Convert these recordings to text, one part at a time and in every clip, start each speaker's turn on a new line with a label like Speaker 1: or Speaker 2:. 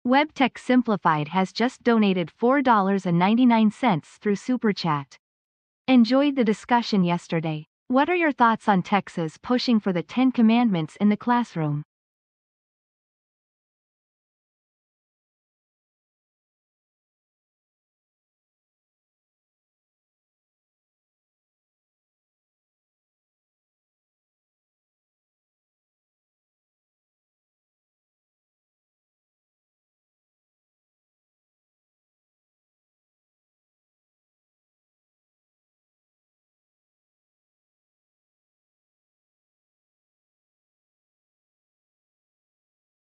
Speaker 1: WebTech Simplified has just donated $4.99 through Super Chat. Enjoyed the discussion yesterday. What are your thoughts on Texas pushing for the 10 Commandments in the classroom?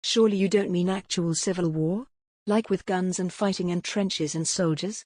Speaker 2: Surely you don't mean actual civil war? Like with guns and fighting in trenches and soldiers?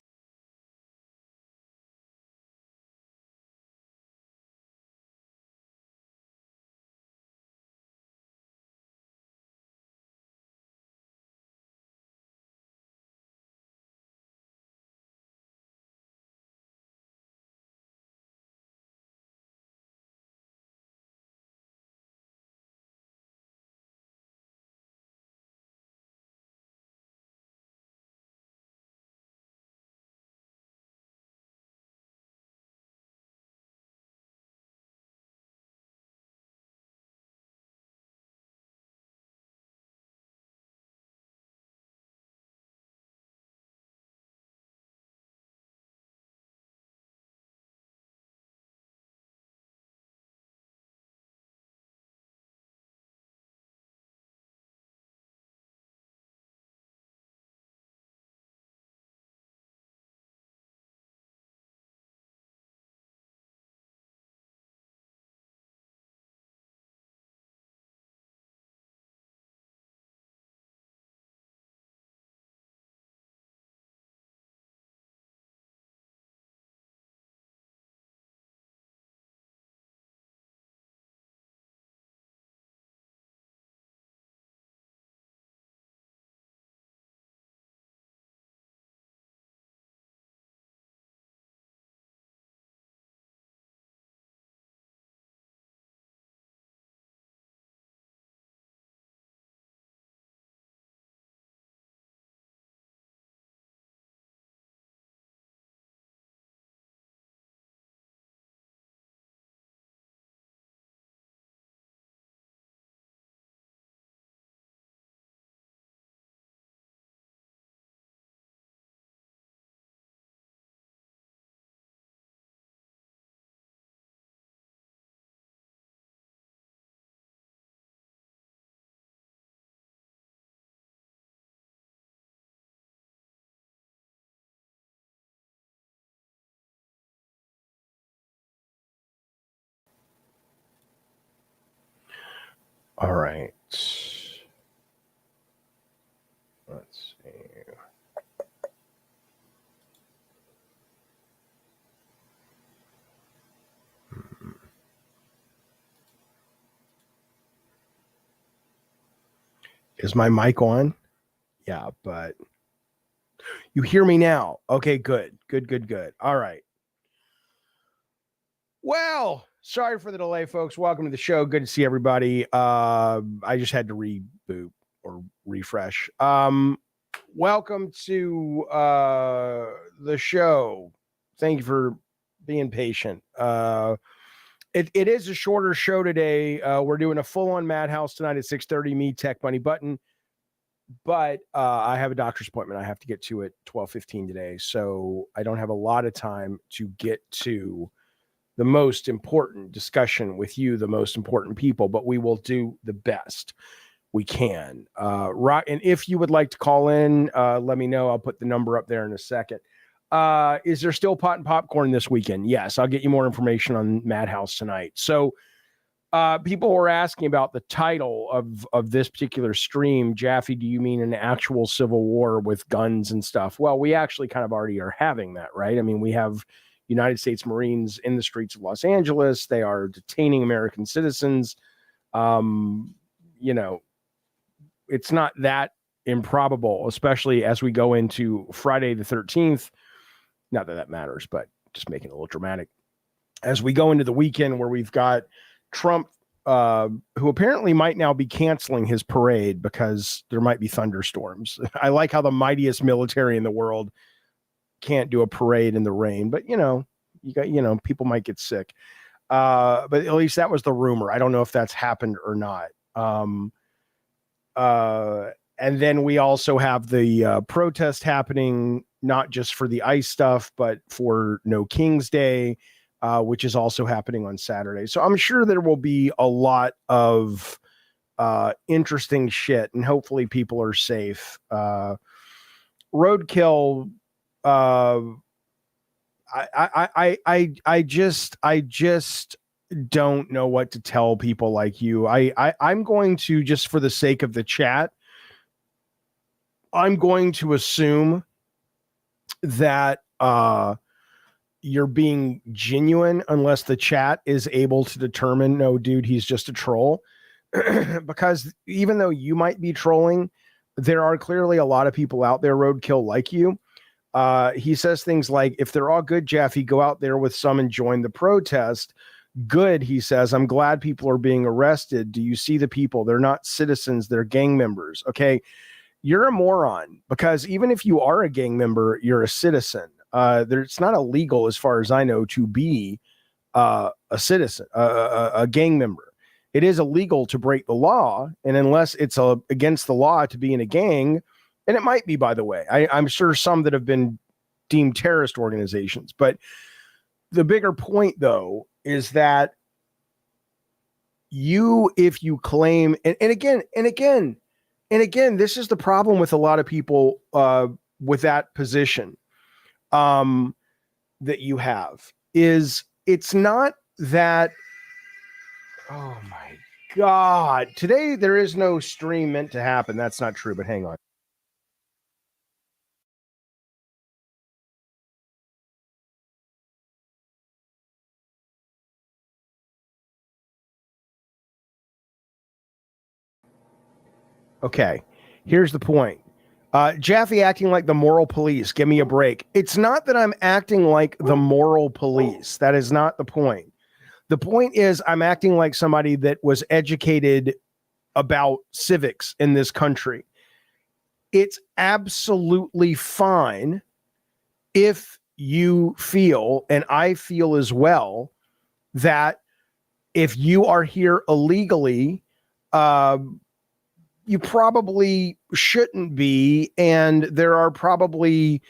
Speaker 3: All right. Let's see. Is my mic on? Yeah, but you hear me now. Okay, good. All right. Well, sorry for the delay, folks. Welcome to the show. Good to see everybody. I just had to reboot or refresh. Welcome to the show. Thank you for being patient. It is a shorter show today. We're doing a full-on Madhouse tonight at 6:30. Me, Tech Bunny Button. But I have a doctor's appointment I have to get to at 12:15 today. So I don't have a lot of time to get to the most important discussion with you, the most important people, but we will do the best we can. And if you would like to call in, let me know. I'll put the number up there in a second. Is there still pot and popcorn this weekend? Yes, I'll get you more information on Madhouse tonight. So people were asking about the title of this particular stream. Jaffe, do you mean an actual civil war with guns and stuff? Well, we actually kind of already are having that, right? I mean, we have United States Marines in the streets of Los Angeles. They are detaining American citizens. It's not that improbable, especially as we go into Friday the 13th. Not that matters, but just making it a little dramatic. As we go into the weekend where we've got Trump who apparently might now be canceling his parade because there might be thunderstorms. I like how the mightiest military in the world can't do a parade in the rain, but people might get sick. But at least that was the rumor. I don't know if that's happened or not. And then we also have the protest happening, not just for the ICE stuff, but for No King's Day, which is also happening on Saturday. So I'm sure there will be a lot of interesting shit, and hopefully people are safe. Roadkill. I just don't know what to tell people like you. I'm going to, just for the sake of the chat, I'm going to assume that you're being genuine unless the chat is able to determine, no, dude, he's just a troll. Because even though you might be trolling, there are clearly a lot of people out there, Roadkill, like you. He says things like, if they're all good, Jeffy, go out there with some and join the protest. Good, he says. I'm glad people are being arrested. Do you see the people? They're not citizens. They're gang members. Okay, you're a moron, because even if you are a gang member, you're a citizen. It's not illegal, as far as I know, to be a citizen, a gang member. It is illegal to break the law, and unless it's against the law to be in a gang, and it might be, by the way, I'm sure some that have been deemed terrorist organizations. But the bigger point, though, is that if you claim, and again, this is the problem with a lot of people with that position that you have, is it's not that, oh my God, today there is no stream meant to happen. That's not true, but hang on. Okay, here's the point. Jaffe acting like the moral police. Give me a break. It's not that I'm acting like the moral police. That is not the point. The point is I'm acting like somebody that was educated about civics in this country. It's absolutely fine if you feel, and I feel as well, that if you are here illegally, you probably shouldn't be. And there are probably,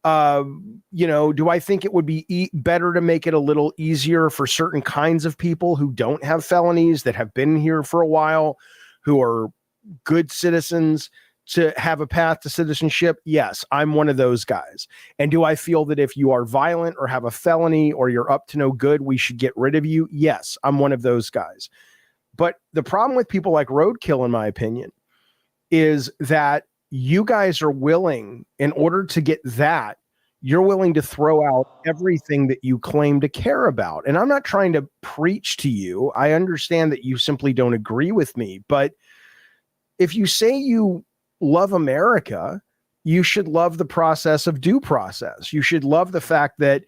Speaker 3: do I think it would be better to make it a little easier for certain kinds of people who don't have felonies, that have been here for a while, who are good citizens, to have a path to citizenship? Yes, I'm one of those guys. And do I feel that if you are violent or have a felony or you're up to no good, we should get rid of you? Yes, I'm one of those guys. But the problem with people like Roadkill, in my opinion, is that you guys are willing, in order to get that, you're willing to throw out everything that you claim to care about. And I'm not trying to preach to you. I understand that you simply don't agree with me. But if you say you love America, you should love the process of due process. You should love the fact that,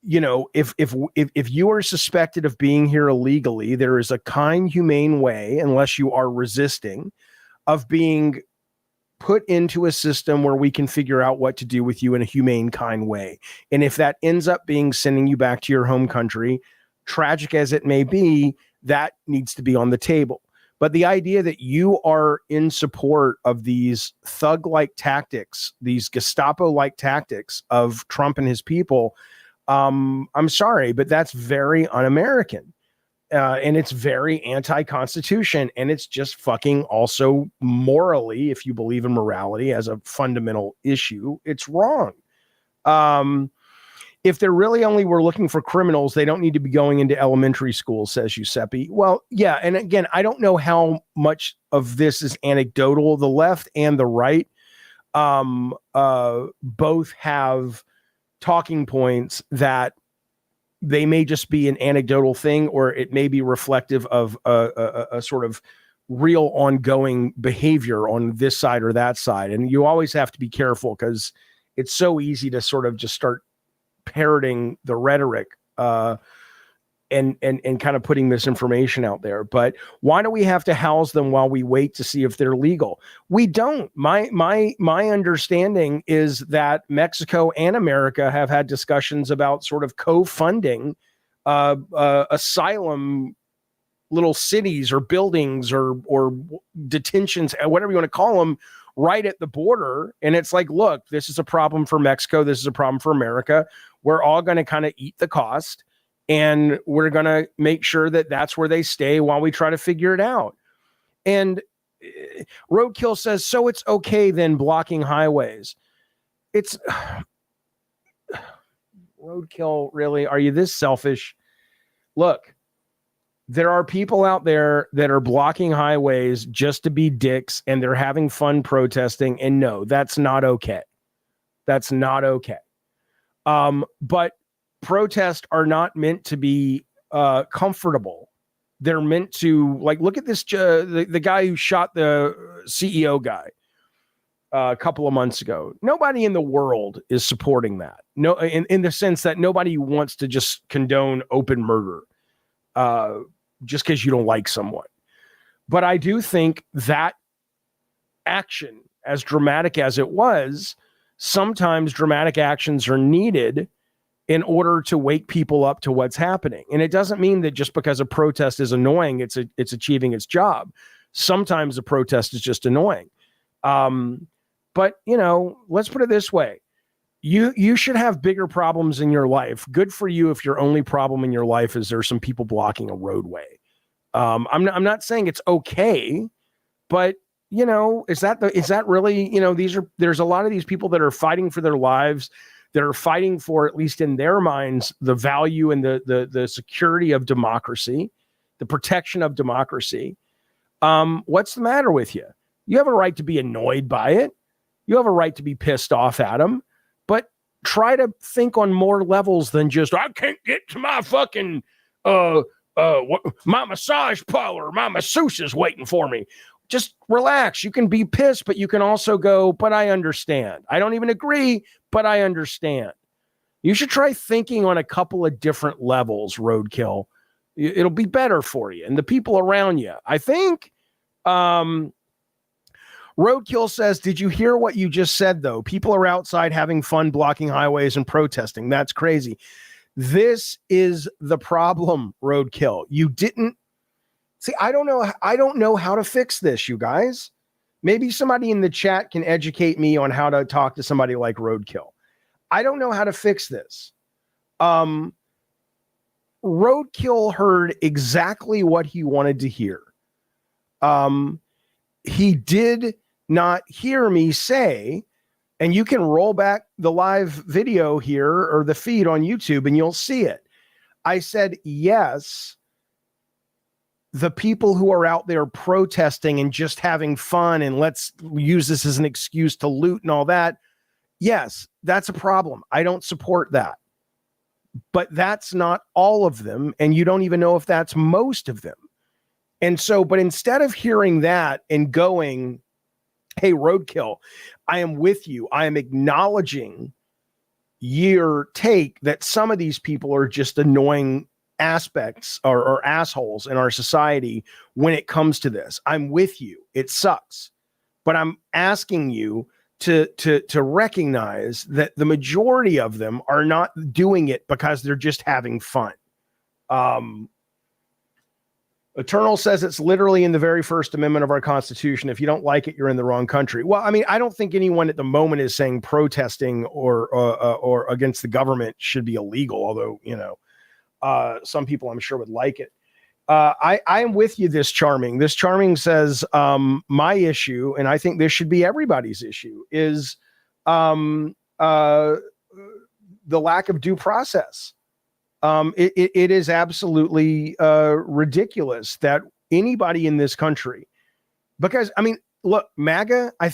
Speaker 3: if you are suspected of being here illegally, there is a kind, humane way, unless you are resisting, of being put into a system where we can figure out what to do with you in a humane, kind way. And if that ends up being sending you back to your home country, tragic as it may be, that needs to be on the table. But the idea that you are in support of these thug-like tactics, these Gestapo-like tactics of Trump and his people, I'm sorry, but that's very un-American. And it's very anti-constitution, and it's just fucking also morally, if you believe in morality as a fundamental issue, it's wrong. If they're really only were looking for criminals, they don't need to be going into elementary school, says Giuseppe. Well, yeah, and again, I don't know how much of this is anecdotal. The left and the right both have talking points that they may just be an anecdotal thing, or it may be reflective of a sort of real ongoing behavior on this side or that side. And you always have to be careful, because it's so easy to sort of just start parroting the rhetoric and kind of putting misinformation out there. But why do we have to house them while we wait to see if they're legal? We don't. My understanding is that Mexico and America have had discussions about sort of co-funding asylum little cities or buildings or detentions, whatever you want to call them, right at the border. And it's like, look, this is a problem for Mexico. This is a problem for America. We're all going to kind of eat the cost, and we're going to make sure that that's where they stay while we try to figure it out. And Roadkill says, so it's okay then blocking highways. It's Roadkill, really? Are you this selfish? Look, there are people out there that are blocking highways just to be dicks, and they're having fun protesting. And no, that's not okay. That's not okay. But protests are not meant to be comfortable. They're meant to, like, look at this, the guy who shot the CEO guy a couple of months ago. Nobody in the world is supporting that. No, in the sense that nobody wants to just condone open murder just because you don't like someone. But I do think that action, as dramatic as it was, sometimes dramatic actions are needed in order to wake people up to what's happening. And it doesn't mean that just because a protest is annoying, it's achieving its job. Sometimes a protest is just annoying. But, you know, let's put it this way. You should have bigger problems in your life. Good for you if your only problem in your life is there's some people blocking a roadway. I'm not saying it's okay, but, you know, is that really, you know, there's a lot of these people that are fighting for their lives, that are fighting for, at least in their minds, the value and the security of democracy, the protection of democracy. What's the matter with you? You have a right to be annoyed by it. You have a right to be pissed off at them, but try to think on more levels than just, I can't get to my fucking, my massage parlor, my masseuse is waiting for me. Just relax. You can be pissed, but you can also go, but I understand. I don't even agree, but I understand. You should try thinking on a couple of different levels, Roadkill. It'll be better for you and the people around you. I think, Roadkill says, did you hear what you just said, though? People are outside having fun blocking highways and protesting. That's crazy. This is the problem, Roadkill. You didn't see. I don't know how to fix this, you guys. Maybe somebody in the chat can educate me on how to talk to somebody like Roadkill. I don't know how to fix this. Roadkill heard exactly what he wanted to hear. He did not hear me say, and you can roll back the live video here or the feed on YouTube and you'll see it. I said, yes, the people who are out there protesting and just having fun and let's use this as an excuse to loot and all that. Yes, that's a problem. I don't support that. But that's not all of them. And you don't even know if that's most of them. And so, but instead of hearing that and going, hey, Roadkill, I am with you. I am acknowledging your take that some of these people are just annoying aspects or assholes in our society when it comes to this. I'm with you. It sucks. But I'm asking you to recognize that the majority of them are not doing it because they're just having fun. Eternal says it's literally in the very First Amendment of our Constitution. If you don't like it, you're in the wrong country. Well, I mean, I don't think anyone at the moment is saying protesting or against the government should be illegal, although, you know, some people I'm sure would like it. I am with you, This Charming. This Charming says my issue, and I think this should be everybody's issue, is the lack of due process. It is absolutely ridiculous that anybody in this country, because, I mean, look, MAGA, I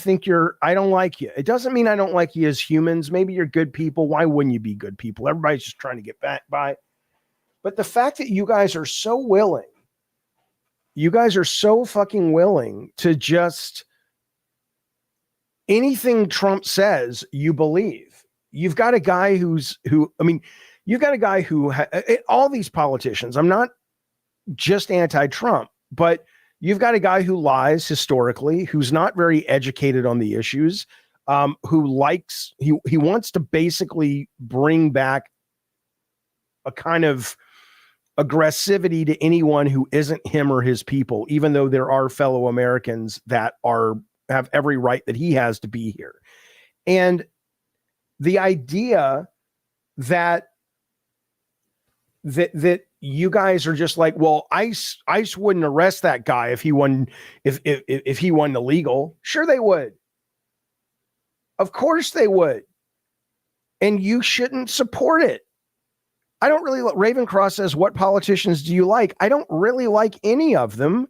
Speaker 3: don't like you. It doesn't mean I don't like you as humans. Maybe you're good people. Why wouldn't you be good people? Everybody's just trying to get back by. But the fact that you guys are so fucking willing to just anything Trump says, you believe. You've got a guy who, I mean, you've got a guy who all these politicians, I'm not just anti-Trump, but you've got a guy who lies historically, who's not very educated on the issues, who likes, he wants to basically bring back a kind of aggressivity to anyone who isn't him or his people, even though there are fellow Americans that have every right that he has to be here. And the idea that you guys are just like, well, ICE wouldn't arrest that guy if he won illegal. Sure, they would. Of course they would. And you shouldn't support it. I don't really, Ravencross says, what politicians do you like? I don't really like any of them.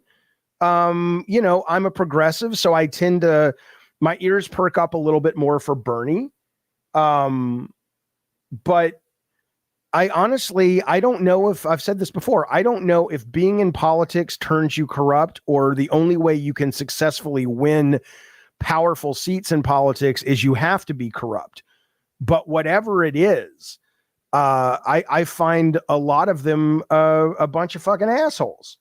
Speaker 3: I'm a progressive, so I tend to, my ears perk up a little bit more for Bernie. But I honestly, I don't know if, I've said this before, I don't know if being in politics turns you corrupt, or the only way you can successfully win powerful seats in politics is you have to be corrupt. But whatever it is, I find a lot of them a bunch of fucking assholes.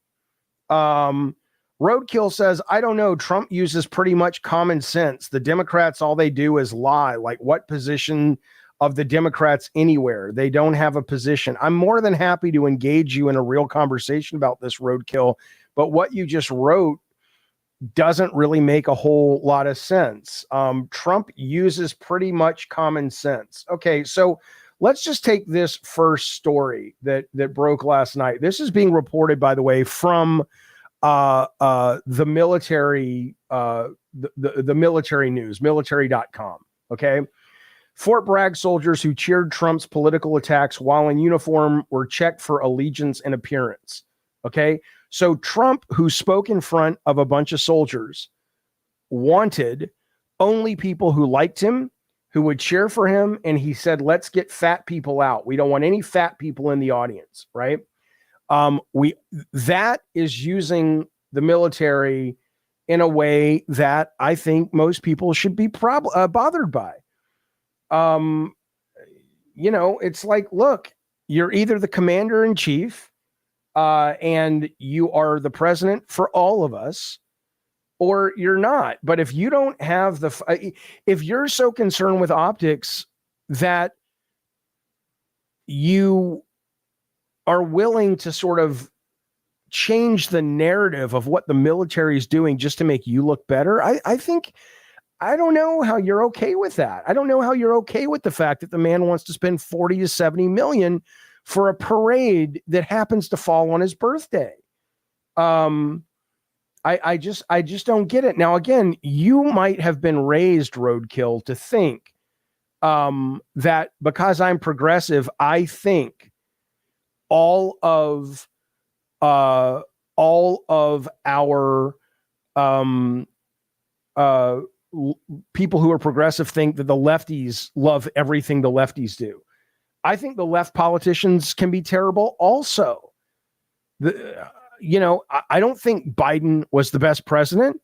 Speaker 3: Roadkill says, I don't know. Trump uses pretty much common sense. The Democrats, all they do is lie. Like, what position of the Democrats anywhere? They don't have a position. I'm more than happy to engage you in a real conversation about this, Roadkill. But what you just wrote doesn't really make a whole lot of sense. Trump uses pretty much common sense. Okay, so let's just take this first story that broke last night. This is being reported, by the way, from the military, the military news, military.com. Okay. Fort Bragg soldiers who cheered Trump's political attacks while in uniform were checked for allegiance and appearance. Okay. So Trump, who spoke in front of a bunch of soldiers, wanted only people who liked him, who would cheer for him. And he said, let's get fat people out. We don't want any fat people in the audience. Right. That is using the military in a way that I think most people should be bothered by. It's like, look, you're either the commander in chief, and you are the president for all of us, or you're not. But if you don't have if you're so concerned with optics that you are willing to sort of change the narrative of what the military is doing just to make you look better, I think, I don't know how you're okay with that. I don't know how you're okay with the fact that the man wants to spend 40 to 70 million for a parade that happens to fall on his birthday. I just don't get it. Now, again, you might have been raised, Roadkill, to think that because I'm progressive, I think all of our people who are progressive think that the lefties love everything the lefties do. I think the left politicians can be terrible also. I don't think Biden was the best president.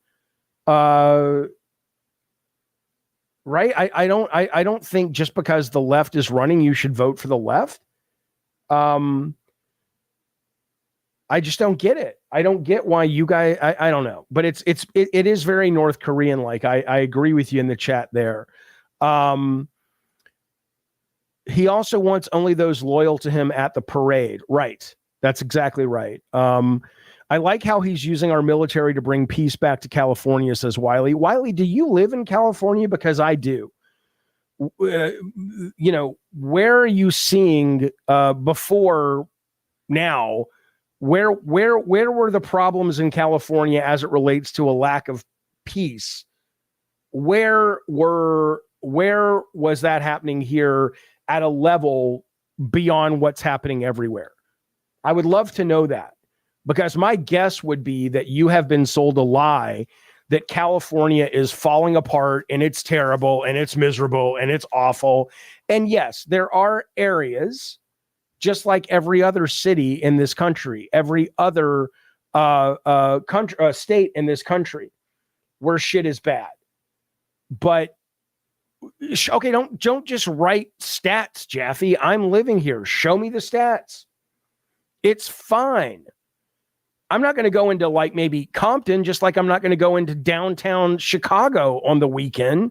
Speaker 3: Right? I don't think just because the left is running, you should vote for the left. I just don't get it. I don't get why you guys, I don't know, but it is very North Korean. Like I agree with you in the chat there. He also wants only those loyal to him at the parade. Right. That's exactly right. I like how he's using our military to bring peace back to California, says Wiley. Wiley, do you live in California? Because I do. Where are you seeing before now? Where were the problems in California as it relates to a lack of peace? Where was that happening here at a level beyond what's happening everywhere? I would love to know that, because my guess would be that you have been sold a lie that California is falling apart and it's terrible and it's miserable and it's awful. And yes, there are areas, just like every other city in this country, every other state in this country, where shit is bad. But Okay, don't just write stats, Jaffe. I'm living here. Show me the stats. It's fine. I'm not going to go into like maybe Compton, just like I'm not going to go into downtown Chicago on the weekend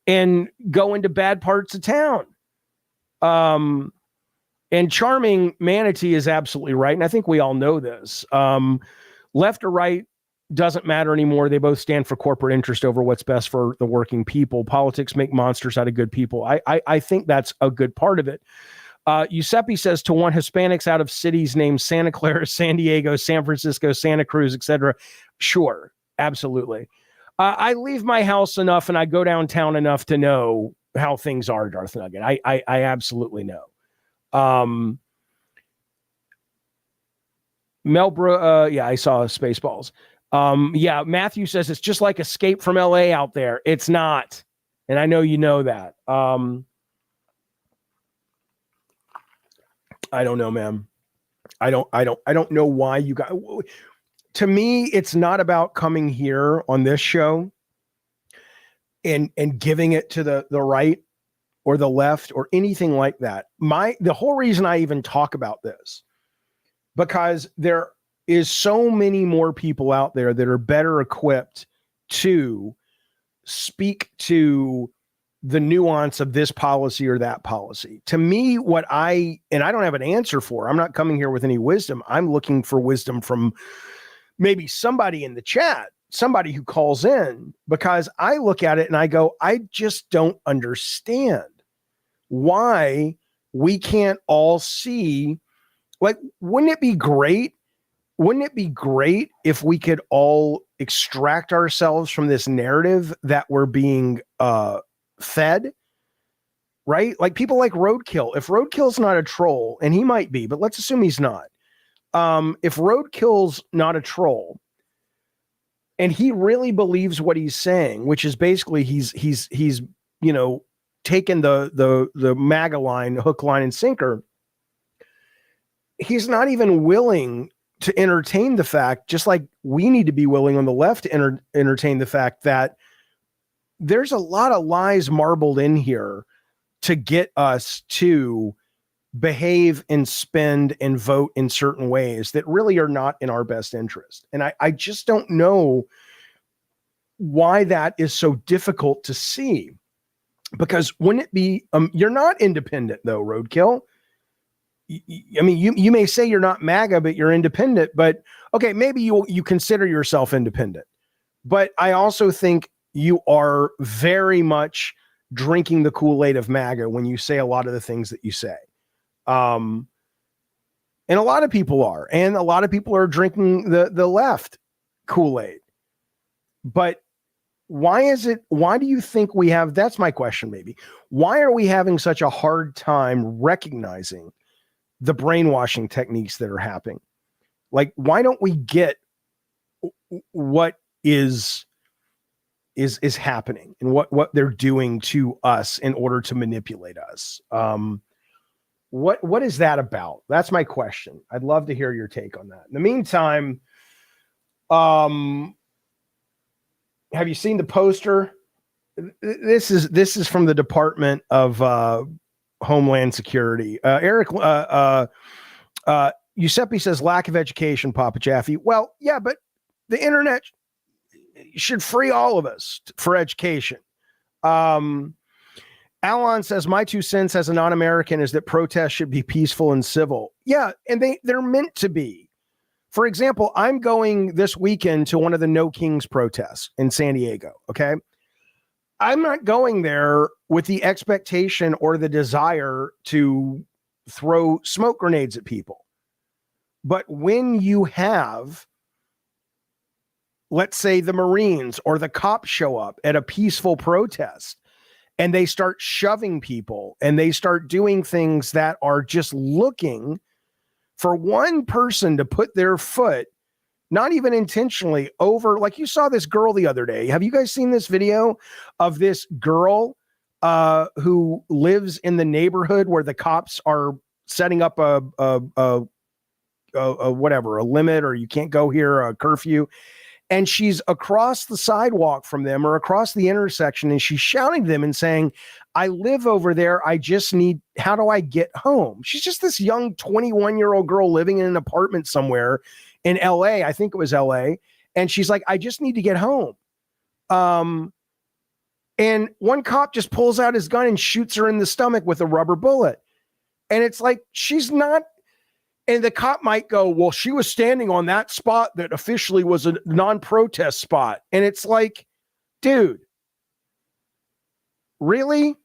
Speaker 3: and go into bad parts of town. And Charming Manatee is absolutely right. And I think we all know this. Left or right doesn't matter anymore. They both stand for corporate interest over what's best for the working people. Politics make monsters out of good people. I think that's a good part of it. Giuseppe says to want Hispanics out of cities named Santa Clara, San Diego, San Francisco, Santa Cruz, etc. Sure, absolutely. I leave my house enough and I go downtown enough to know how things are, Darth Nugget. I absolutely know. Melbro, yeah, I saw Spaceballs. Yeah, Matthew says it's just like Escape from LA out there. It's not. And I know you know that. I don't know, man. I don't know why you got. To me, it's not about coming here on this show and giving it to the right or the left or anything like that. The whole reason I even talk about this, because there is so many more people out there that are better equipped to speak to the nuance of this policy or that policy. To me, I don't have an answer for. I'm not coming here with any wisdom. I'm looking for wisdom from maybe somebody in the chat, somebody who calls in, because I look at it and I go, I just don't understand why we can't all see. Like, wouldn't it be great? Wouldn't it be great if we could all extract ourselves from this narrative that we're being fed, right? Like people like Roadkill. If Roadkill's not a troll, and he might be, but let's assume he's not. If Roadkill's not a troll, and he really believes what he's saying, which is basically he's taken the MAGA line, hook, line, and sinker. He's not even willing to entertain the fact, just like we need to be willing on the left to entertain the fact that there's a lot of lies marbled in here to get us to behave and spend and vote in certain ways that really are not in our best interest. And I just don't know why that is so difficult to see, because wouldn't it be, you're not independent though, Roadkill. I mean, you may say you're not MAGA, but you're independent, but okay, maybe you consider yourself independent, but I also think you are very much drinking the Kool-Aid of MAGA when you say a lot of the things that you say. And a lot of people are, and a lot of people are drinking the left Kool-Aid. But why do you think we have, that's my question maybe. Why are we having such a hard time recognizing the brainwashing techniques that are happening? Like, why don't we get what is happening and what they're doing to us in order to manipulate us? What is that about? That's my question. I'd love to hear your take on that. In the meantime, have you seen the poster? This is from the Department of Homeland Security. Eric Giuseppe says lack of education, Papa Jaffe. Well, yeah, but the internet should free all of us for education. Alon says, my 2 cents as a non-American is that protests should be peaceful and civil. Yeah, and they're meant to be. For example, I'm going this weekend to one of the No Kings protests in San Diego, okay? I'm not going there with the expectation or the desire to throw smoke grenades at people. But when you have, let's say, the Marines or the cops show up at a peaceful protest and they start shoving people and they start doing things that are just looking for one person to put their foot, not even intentionally, over, like you saw this girl the other day. Have you guys seen this video of this girl who lives in the neighborhood where the cops are setting up a limit, or you can't go here, a curfew? and she's across the sidewalk from them or across the intersection, and she's shouting to them and saying, I live over there. I just need, how do I get home? She's just this young 21-year-old girl living in an apartment somewhere in LA. I think it was LA. And she's like, I just need to get home. And one cop just pulls out his gun and shoots her in the stomach with a rubber bullet. And it's like, she's not, and the cop might go, well, she was standing on that spot that officially was a non-protest spot. And it's like, dude, really?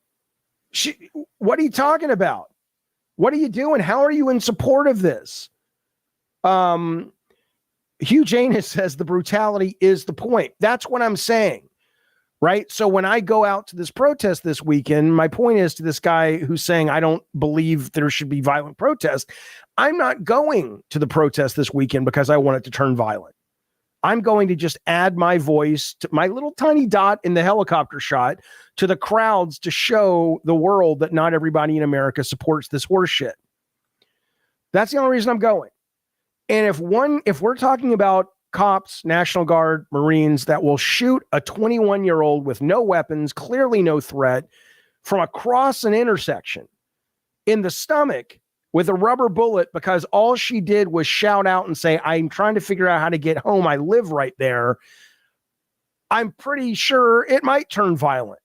Speaker 3: What are you talking about? What are you doing? How are you in support of this? Hugh Janus says the brutality is the point. That's what I'm saying, right? So when I go out to this protest this weekend, my point is to this guy who's saying, I don't believe there should be violent protest. I'm not going to the protest this weekend because I want it to turn violent. I'm going to just add my voice to my little tiny dot in the helicopter shot to the crowds to show the world that not everybody in America supports this horse shit. That's the only reason I'm going. And if we're talking about cops, National Guard, Marines that will shoot a 21-year-old with no weapons, clearly no threat, from across an intersection in the stomach with a rubber bullet because all she did was shout out and say, I'm trying to figure out how to get home. I live right there. I'm pretty sure it might turn violent,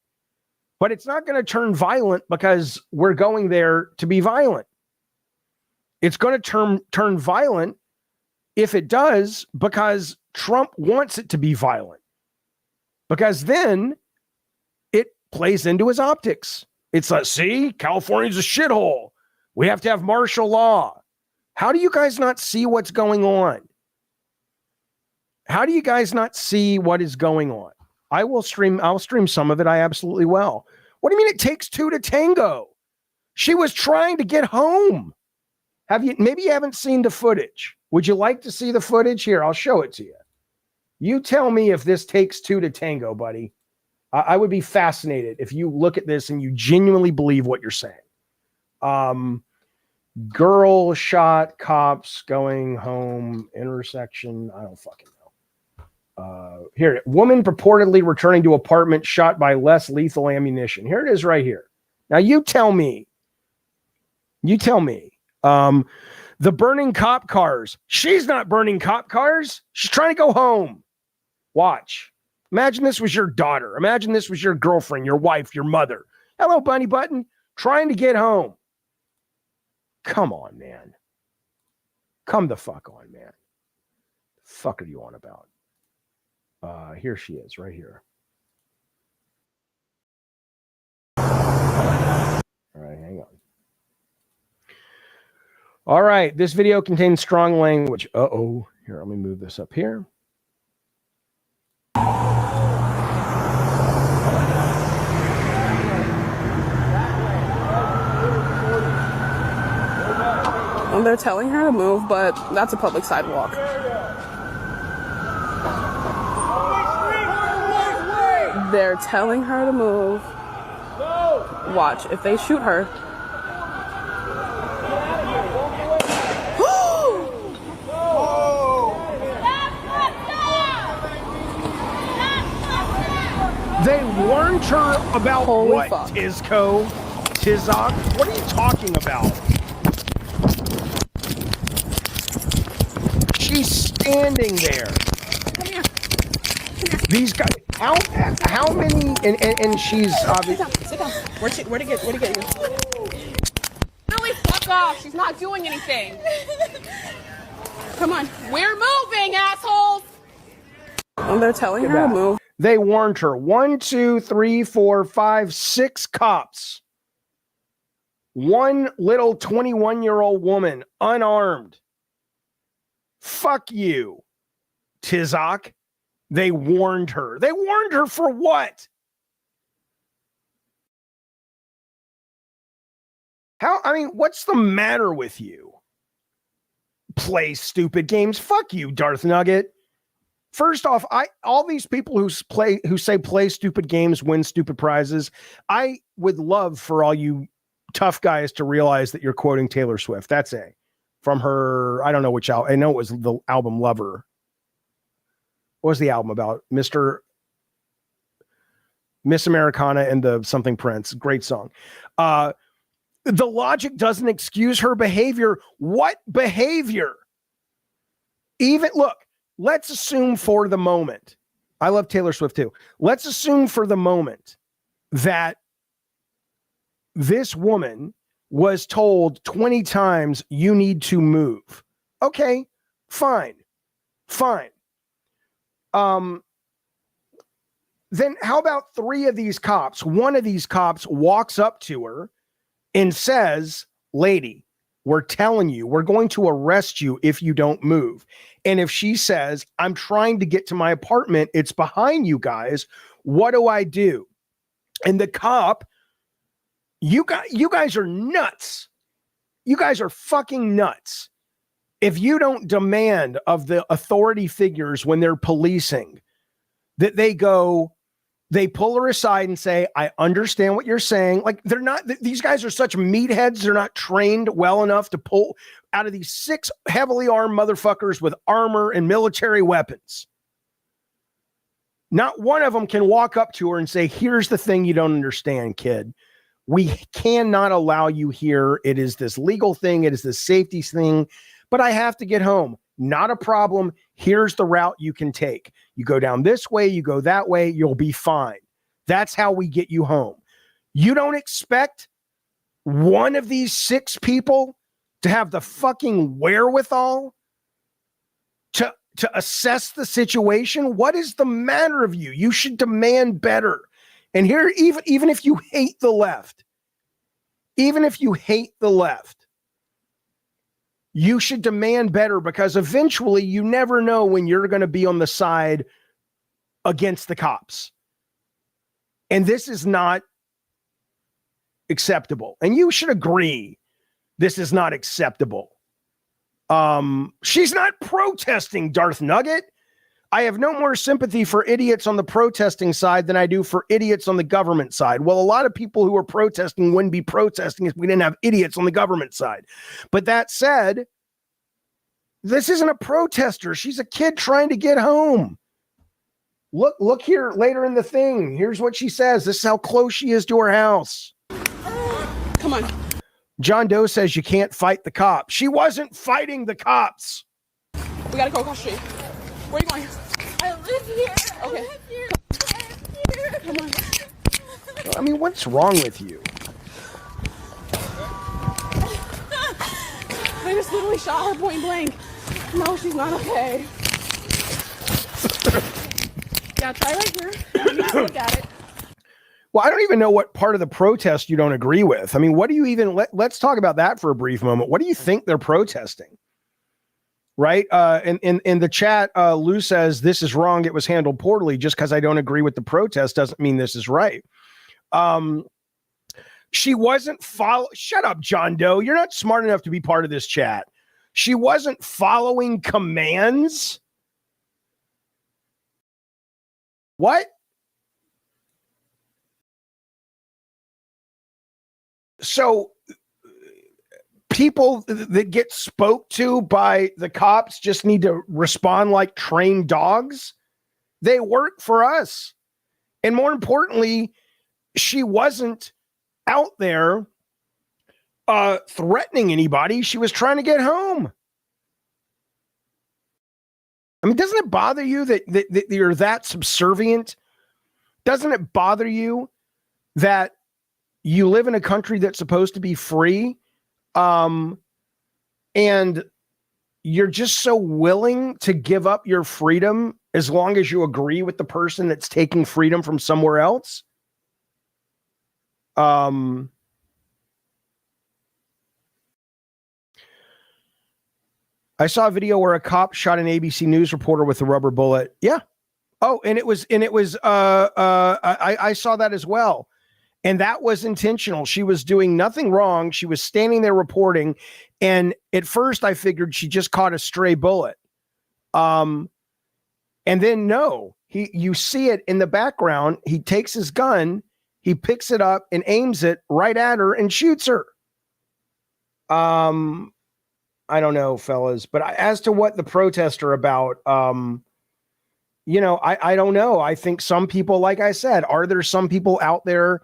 Speaker 3: but it's not going to turn violent because we're going there to be violent. It's going to turn violent if it does because Trump wants it to be violent, because then it plays into his optics. It's like, see, California's a shithole. We have to have martial law. How do you guys not see what's going on? How do you guys not see what is going on? I'll stream some of it. I absolutely will. What do you mean it takes two to tango? She was trying to get home. Maybe you haven't seen the footage. Would you like to see the footage? Here, I'll show it to you. You tell me if this takes two to tango, buddy. I would be fascinated if you look at this and you genuinely believe what you're saying. Girl shot, cops going home, intersection. I don't fucking know. Here, woman purportedly returning to apartment shot by less lethal ammunition. Here it is right here. Now you tell me. The burning cop cars. She's not burning cop cars. She's trying to go home. Watch. Imagine this was your daughter. Imagine this was your girlfriend, your wife, your mother. Hello, Bunny Button. Trying to get home. Come on, man. Come the fuck on, man. The fuck are you on about? Here she is, right here. All right, hang on. All right, this video contains strong language. Uh-oh. Here, let me move this up here.
Speaker 4: Well, they're telling her to move, but that's a public sidewalk. They're telling her to move. Watch, if they shoot her.
Speaker 3: They warned her about
Speaker 4: Holy
Speaker 3: what,
Speaker 4: fuck.
Speaker 3: Tizok? What are you talking about? She's standing there.
Speaker 4: Come here.
Speaker 3: These guys, how many, and she's obviously.
Speaker 4: Sit down. Where'd it get you? Really, fuck off. She's not doing anything. Come on. We're moving, assholes. Well, they're telling her to move.
Speaker 3: They warned her. 1, 2, 3, 4, 5, 6 cops. One little 21-year-old woman, unarmed. Fuck you, Tizok. They warned her. They warned her for what? What's the matter with you? Play stupid games. Fuck you, Darth Nugget. First off, all these people who say play stupid games win stupid prizes. I would love for all you tough guys to realize that you're quoting Taylor Swift. That's from her. I don't know which album. I know it was the album Lover. What was the album about? Miss Americana and the something Prince. Great song. The logic doesn't excuse her behavior. What behavior? Look, let's assume for the moment. I love Taylor Swift too. Let's assume for the moment that this woman was told 20 times you need to move. Okay, fine. Then how about 3 of these cops? One of these cops walks up to her and says, lady, we're telling you, we're going to arrest you if you don't move. And if she says, I'm trying to get to my apartment, it's behind you guys, what do I do? And the cop, you guys are nuts. You guys are fucking nuts. If you don't demand of the authority figures when they're policing that they pull her aside and say, I understand what you're saying. Like, these guys are such meatheads. They're not trained well enough to pull out of these 6 heavily armed motherfuckers with armor and military weapons. Not one of them can walk up to her and say, here's the thing you don't understand, kid. We cannot allow you here. It is this legal thing. It is this safety thing, but I have to get home. Not a problem. Here's the route you can take. You go down this way, you go that way, you'll be fine. That's how we get you home. You don't expect one of these 6 people to have the fucking wherewithal to assess the situation? What is the matter of you? You should demand better. And here, even if you hate the left, you should demand better, because eventually you never know when you're going to be on the side against the cops. And this is not acceptable. And you should agree this is not acceptable. She's not protesting, Darth Nugget. I have no more sympathy for idiots on the protesting side than I do for idiots on the government side. Well, a lot of people who are protesting wouldn't be protesting if we didn't have idiots on the government side. But that said, this isn't a protester. She's a kid trying to get home. Look here later in the thing. Here's what she says. This is how close she is to her house.
Speaker 4: Come on.
Speaker 3: John Doe says you can't fight the cops. She wasn't fighting the cops.
Speaker 4: We gotta go across the street. Where are you going?
Speaker 5: I live here.
Speaker 4: Okay. Come on.
Speaker 3: I mean, what's wrong with you?
Speaker 4: They just literally shot her point blank. No, she's not okay. Yeah, try right here. You need to look at it.
Speaker 3: Well, I don't even know what part of the protest you don't agree with. I mean, what do you even, let's talk about that for a brief moment. What do you think they're protesting? Right? In the chat, Lou says, this is wrong. It was handled poorly. Just because I don't agree with the protest doesn't mean this is right. She wasn't shut up, John Doe. You're not smart enough to be part of this chat. She wasn't following commands. What? So people that get spoke to by the cops just need to respond like trained dogs. They work for us. And more importantly, she wasn't out there threatening anybody. She was trying to get home. I mean, doesn't it bother you that you're that subservient? Doesn't it bother you that you live in a country that's supposed to be free, and you're just so willing to give up your freedom as long as you agree with the person that's taking freedom from somewhere else? I saw a video where a cop shot an ABC News reporter with a rubber bullet. Yeah. Oh, and it was I saw that as well. And that was intentional. She was doing nothing wrong. She was standing there reporting. And at first I figured she just caught a stray bullet. And then no, you see it in the background. He takes his gun, he picks it up and aims it right at her and shoots her. I don't know, fellas, but as to what the protests are about, I don't know. I think some people, like I said, are there some people out there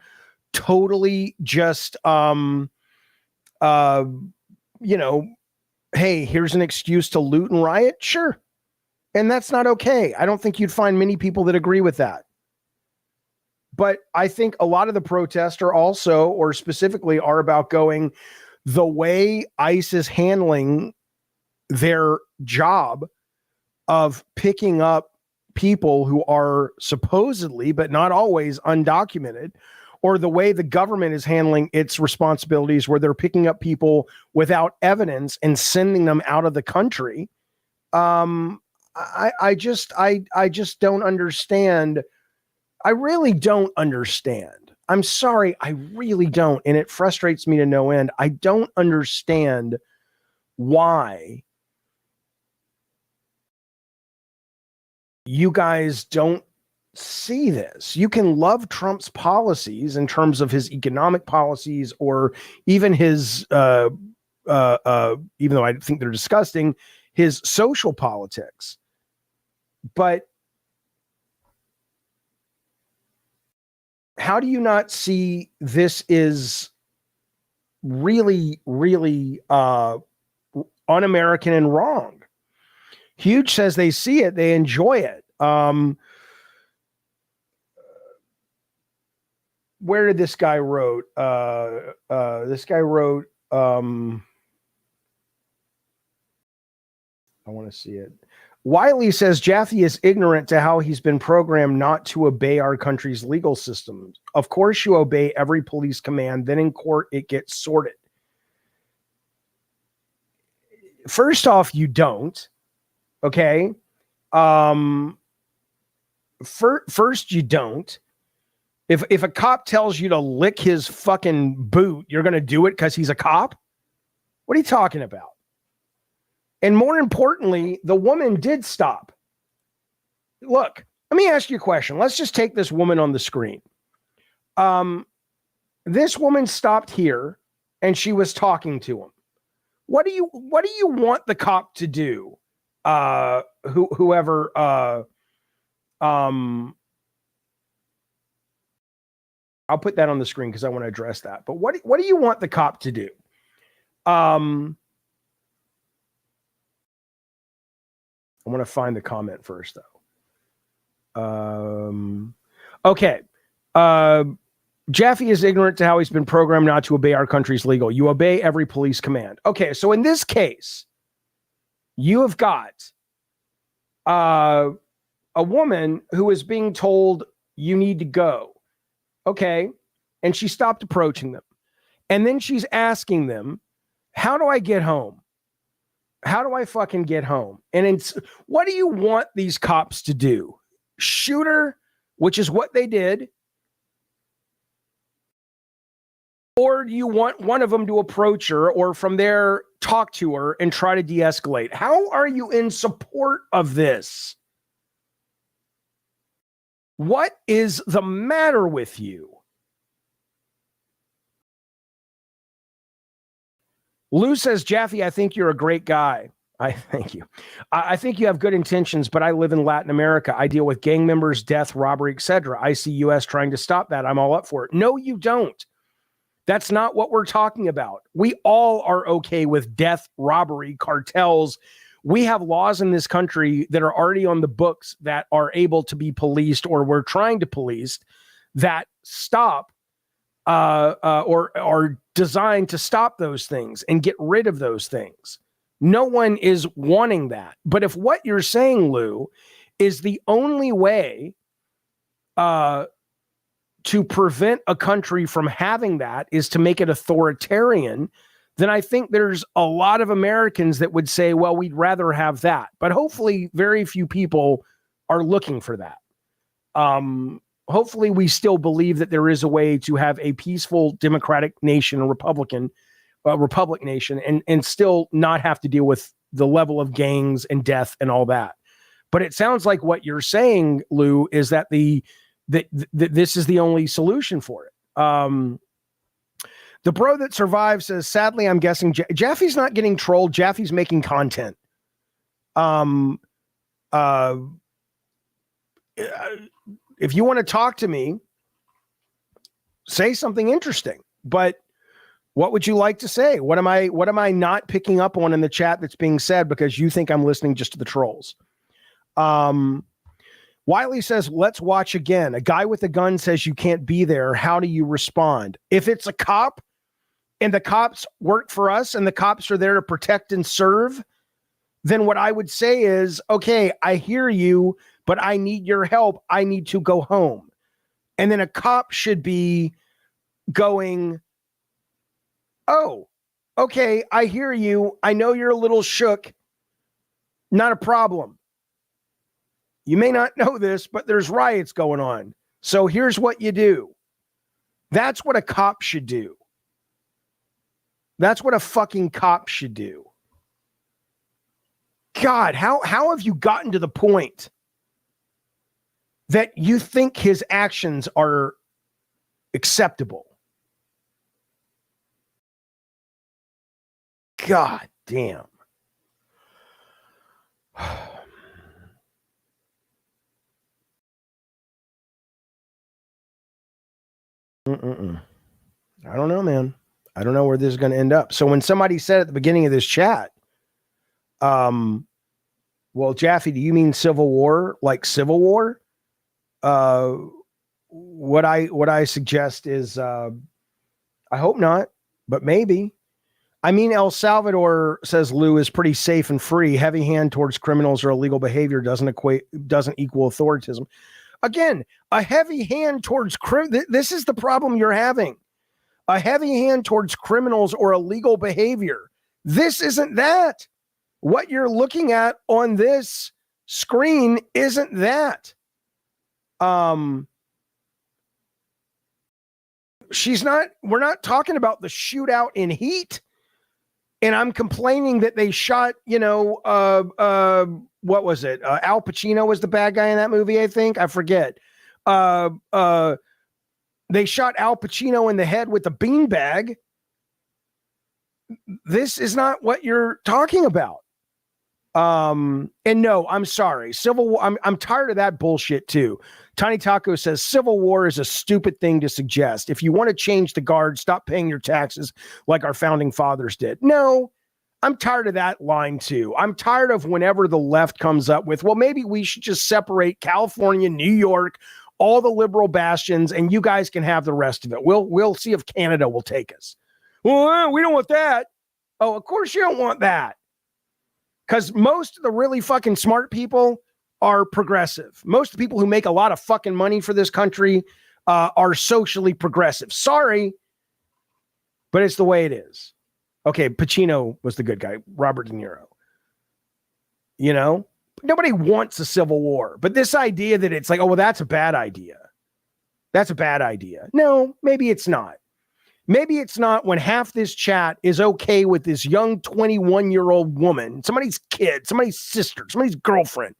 Speaker 3: totally just, hey, here's an excuse to loot and riot? Sure. And that's not okay. I don't think you'd find many people that agree with that. But I think a lot of the protests are also, or specifically, are about going the way ICE is handling their job of picking up people who are supposedly, but not always, undocumented, or the way the government is handling its responsibilities where they're picking up people without evidence and sending them out of the country. I just don't understand. I really don't understand. I'm sorry. I really don't. And it frustrates me to no end. I don't understand why you guys don't see this. You can love Trump's policies in terms of his economic policies, or even his, even though I think they're disgusting, his social politics. But how do you not see this is really, really un-American and wrong? Huge says they see it, they enjoy it. Where did this guy wrote? This guy wrote, I want to see it. Wiley says Jaffe is ignorant to how he's been programmed not to obey our country's legal systems. Of course, you obey every police command, then in court it gets sorted. First off, you don't. Okay. First, you don't. If a cop tells you to lick his fucking boot, you're going to do it because he's a cop? What are you talking about? And more importantly, the woman did stop. Look, let me ask you a question. Let's just take this woman on the screen. This woman stopped here and she was talking to him. What do you want the cop to do? Whoever, I'll put that on the screen because I want to address that. But what do you want the cop to do? I want to find the comment first, though. Okay. Jaffe is ignorant to how he's been programmed not to obey our country's legal. You obey every police command. Okay, so in this case, you have got a woman who is being told you need to go. Okay. And she stopped approaching them. And then she's asking them, how do I get home? How do I fucking get home? And it's, what do you want these cops to do? Shoot her, which is what they did. Or do you want one of them to approach her, or from there talk to her and try to de-escalate? How are you in support of this? What is the matter with you? Lou says, Jaffe, I think you're a great guy. I thank you. I think you have good intentions, but I live in Latin America. I deal with gang members, death, robbery, etc. I see US trying to stop that. I'm all up for it. No, you don't. That's not what we're talking about. We all are okay with death, robbery, cartels. We have laws in this country that are already on the books that are able to be policed, or we're trying to police, that stop or are designed to stop those things and get rid of those things. No one is wanting that. But if what you're saying, Lou, is the only way to prevent a country from having that is to make it authoritarian, then I think there's a lot of Americans that would say, well, we'd rather have that. But hopefully very few people are looking for that. Hopefully we still believe that there is a way to have a peaceful democratic nation, a republic nation, and still not have to deal with the level of gangs and death and all that. But it sounds like what you're saying, Lou, is that this is the only solution for it. The bro that survived says, sadly, I'm guessing Jaffe's not getting trolled. Jaffe's making content. if you want to talk to me, say something interesting. But what would you like to say? What am I not picking up on in the chat that's being said because you think I'm listening just to the trolls? Wiley says, let's watch again. A guy with a gun says you can't be there. How do you respond? If it's a cop and the cops work for us and the cops are there to protect and serve, then what I would say is, okay, I hear you, but I need your help. I need to go home. And then a cop should be going, oh, okay, I hear you. I know you're a little shook. Not a problem. You may not know this, but there's riots going on. So here's what you do. That's what a cop should do. That's what a fucking cop should do. God, how have you gotten to the point that you think his actions are acceptable? God damn. I don't know, man. I don't know where this is going to end up. So when somebody said at the beginning of this chat, well, Jaffe, do you mean Civil War, like Civil War? What I suggest is, I hope not, but maybe. I mean, El Salvador, says Lou, is pretty safe and free. Heavy hand towards criminals or illegal behavior doesn't equal authoritism. Again, a heavy hand towards this is the problem you're having. A heavy hand towards criminals or illegal behavior. This isn't that. What you're looking at on this screen isn't that. We're not talking about the shootout in Heat. And I'm complaining that they shot, what was it? Al Pacino was the bad guy in that movie, I think. I forget. They shot Al Pacino in the head with a beanbag. This is not what you're talking about. And no, I'm sorry. Civil War, I'm tired of that bullshit too. Tiny Taco says Civil War is a stupid thing to suggest. If you want to change the guard, stop paying your taxes like our founding fathers did. No, I'm tired of that line too. I'm tired of whenever the left comes up with, well, maybe we should just separate California, New York, all the liberal bastions, and you guys can have the rest of it. We'll see if Canada will take us. Well, we don't want that. Oh, of course you don't want that. Because most of the really fucking smart people are progressive. Most of the people who make a lot of fucking money for this country are socially progressive. Sorry, but it's the way it is. Okay, Pacino was the good guy. Robert De Niro. You know? Nobody wants a civil war. But this idea that it's like, oh, well, that's a bad idea. That's a bad idea. No, maybe it's not. Maybe it's not when half this chat is okay with this young 21-year-old woman, somebody's kid, somebody's sister, somebody's girlfriend,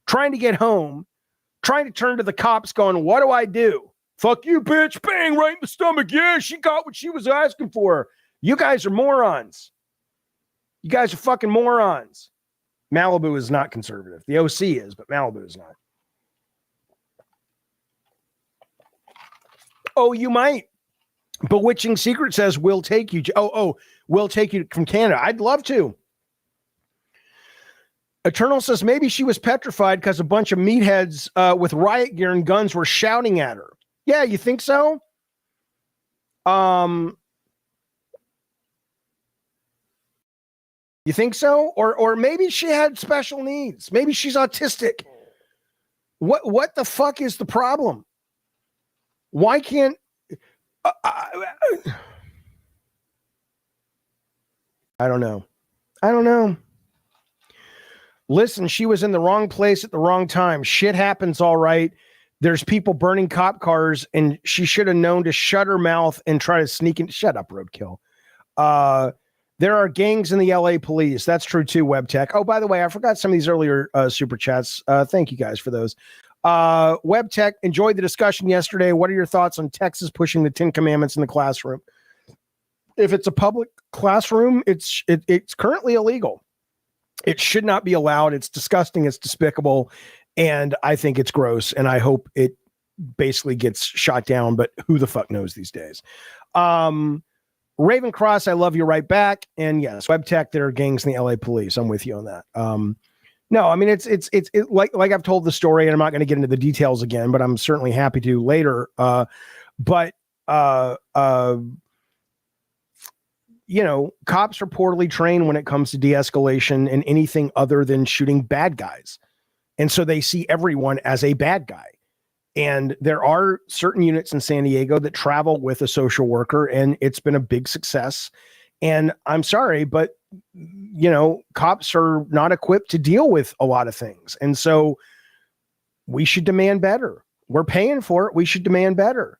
Speaker 3: trying to get home, trying to turn to the cops going, what do I do? Fuck you, bitch. Bang, right in the stomach. Yeah, she got what she was asking for. You guys are morons. You guys are fucking morons. Malibu is not conservative. The OC is, but Malibu is not. Oh, you might. Bewitching Secret says, we'll take you. We'll take you from Canada. I'd love to. Eternal says, maybe she was petrified because a bunch of meatheads with riot gear and guns were shouting at her. Yeah, you think so? You think so? Or maybe she had special needs. Maybe she's autistic. What the fuck is the problem? Why can't I don't know. Listen, she was in the wrong place at the wrong time. Shit happens, all right. There's people burning cop cars, and she should have known to shut her mouth and try to sneak in. Shut up, Roadkill. There are gangs in the LA police. That's true too, WebTech. Oh, by the way, I forgot some of these earlier super chats. Thank you guys for those. WebTech, enjoyed the discussion yesterday. What are your thoughts on Texas pushing the 10 Commandments in the classroom? If it's a public classroom, it's currently illegal. It should not be allowed. It's disgusting. It's despicable. And I think it's gross, and I hope it basically gets shot down, but who the fuck knows these days? Raven Cross, I love you right back. And yes, WebTech, there are gangs in the LA police. I'm with you on that. No, I mean, it's like I've told the story, and I'm not going to get into the details again, but I'm certainly happy to later. You know, cops are poorly trained when it comes to de-escalation and anything other than shooting bad guys. And so they see everyone as a bad guy. And there are certain units in San Diego that travel with a social worker, and it's been a big success. And I'm sorry, but, you know, cops are not equipped to deal with a lot of things. And so we should demand better. We're paying for it. We should demand better.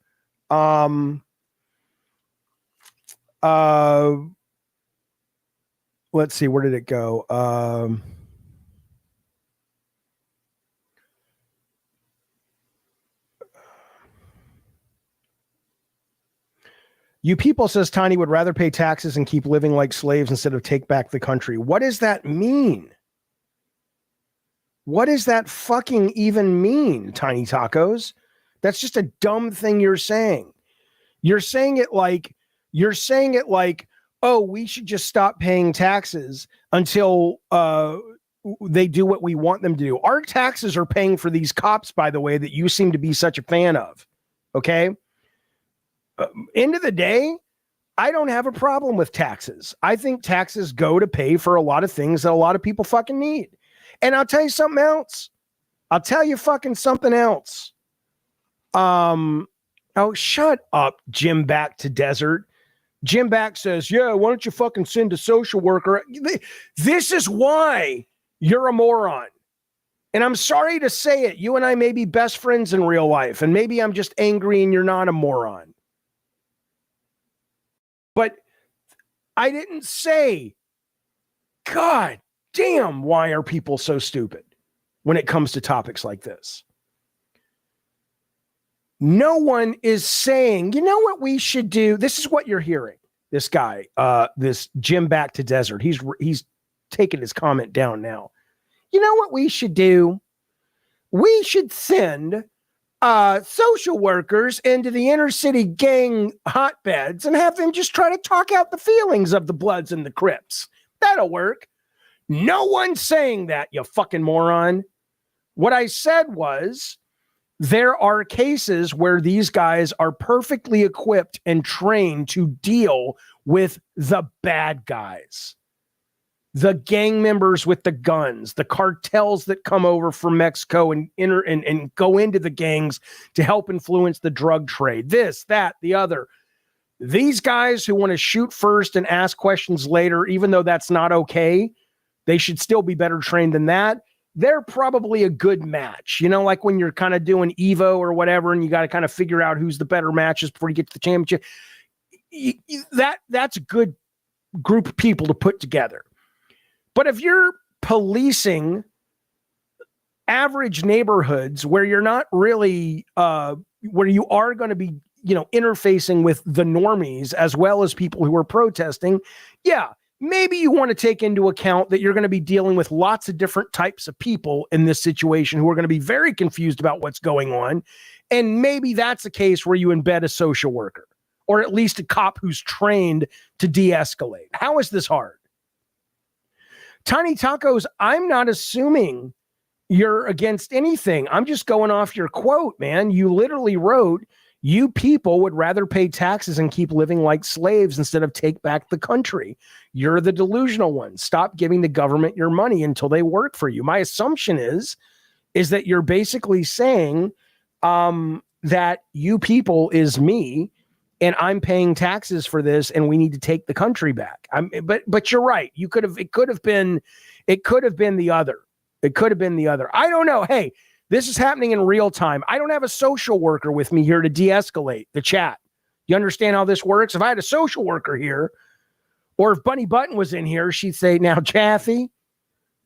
Speaker 3: Let's see, where did it go? You people, says Tiny, would rather pay taxes and keep living like slaves instead of take back the country. What does that mean? What does that fucking even mean, Tiny Tacos? That's just a dumb thing you're saying. You're saying it like, oh, we should just stop paying taxes until they do what we want them to do. Our taxes are paying for these cops, by the way, that you seem to be such a fan of. Okay? End of the day, I don't have a problem with taxes. I think taxes go to pay for a lot of things that a lot of people fucking need. And I'll tell you something else. Oh, shut up, Jim Back to Desert. Jim Back says, yeah, why don't you fucking send a social worker? This is why you're a moron. And I'm sorry to say it. You and I may be best friends in real life, and maybe I'm just angry and you're not a moron. But I didn't say, God damn, why are people so stupid when it comes to topics like this? No one is saying, you know what we should do? This is what you're hearing. This guy, this Jim Back to Desert, he's taken his comment down now. You know what we should do? We should send social workers into the inner city gang hotbeds and have them just try to talk out the feelings of the Bloods and the Crips. That'll work. No one's saying that, you fucking moron. What I said was, there are cases where these guys are perfectly equipped and trained to deal with the bad guys. The gang members with the guns, the cartels that come over from Mexico and go into the gangs to help influence the drug trade. This, that, the other. These guys who want to shoot first and ask questions later, even though that's not okay, they should still be better trained than that. They're probably a good match. You know, like when you're kind of doing Evo or whatever, and you got to kind of figure out who's the better matches before you get to the championship. That's a good group of people to put together. But if you're policing average neighborhoods where you're not really, where you are going to be, you know, interfacing with the normies as well as people who are protesting, yeah, maybe you want to take into account that you're going to be dealing with lots of different types of people in this situation who are going to be very confused about what's going on. And maybe that's a case where you embed a social worker or at least a cop who's trained to de-escalate. How is this hard? Tiny Tacos, I'm not assuming you're against anything. I'm just going off your quote, man. You literally wrote, you people would rather pay taxes and keep living like slaves instead of take back the country. You're the delusional one. Stop giving the government your money until they work for you. My assumption is that you're basically saying that you people is me, and I'm paying taxes for this, and we need to take the country back. But you're right. It could have been the other. It could have been the other. I don't know. Hey, this is happening in real time. I don't have a social worker with me here to de-escalate the chat. You understand how this works? If I had a social worker here, or if Bunny Button was in here, she'd say, now, Jaffe,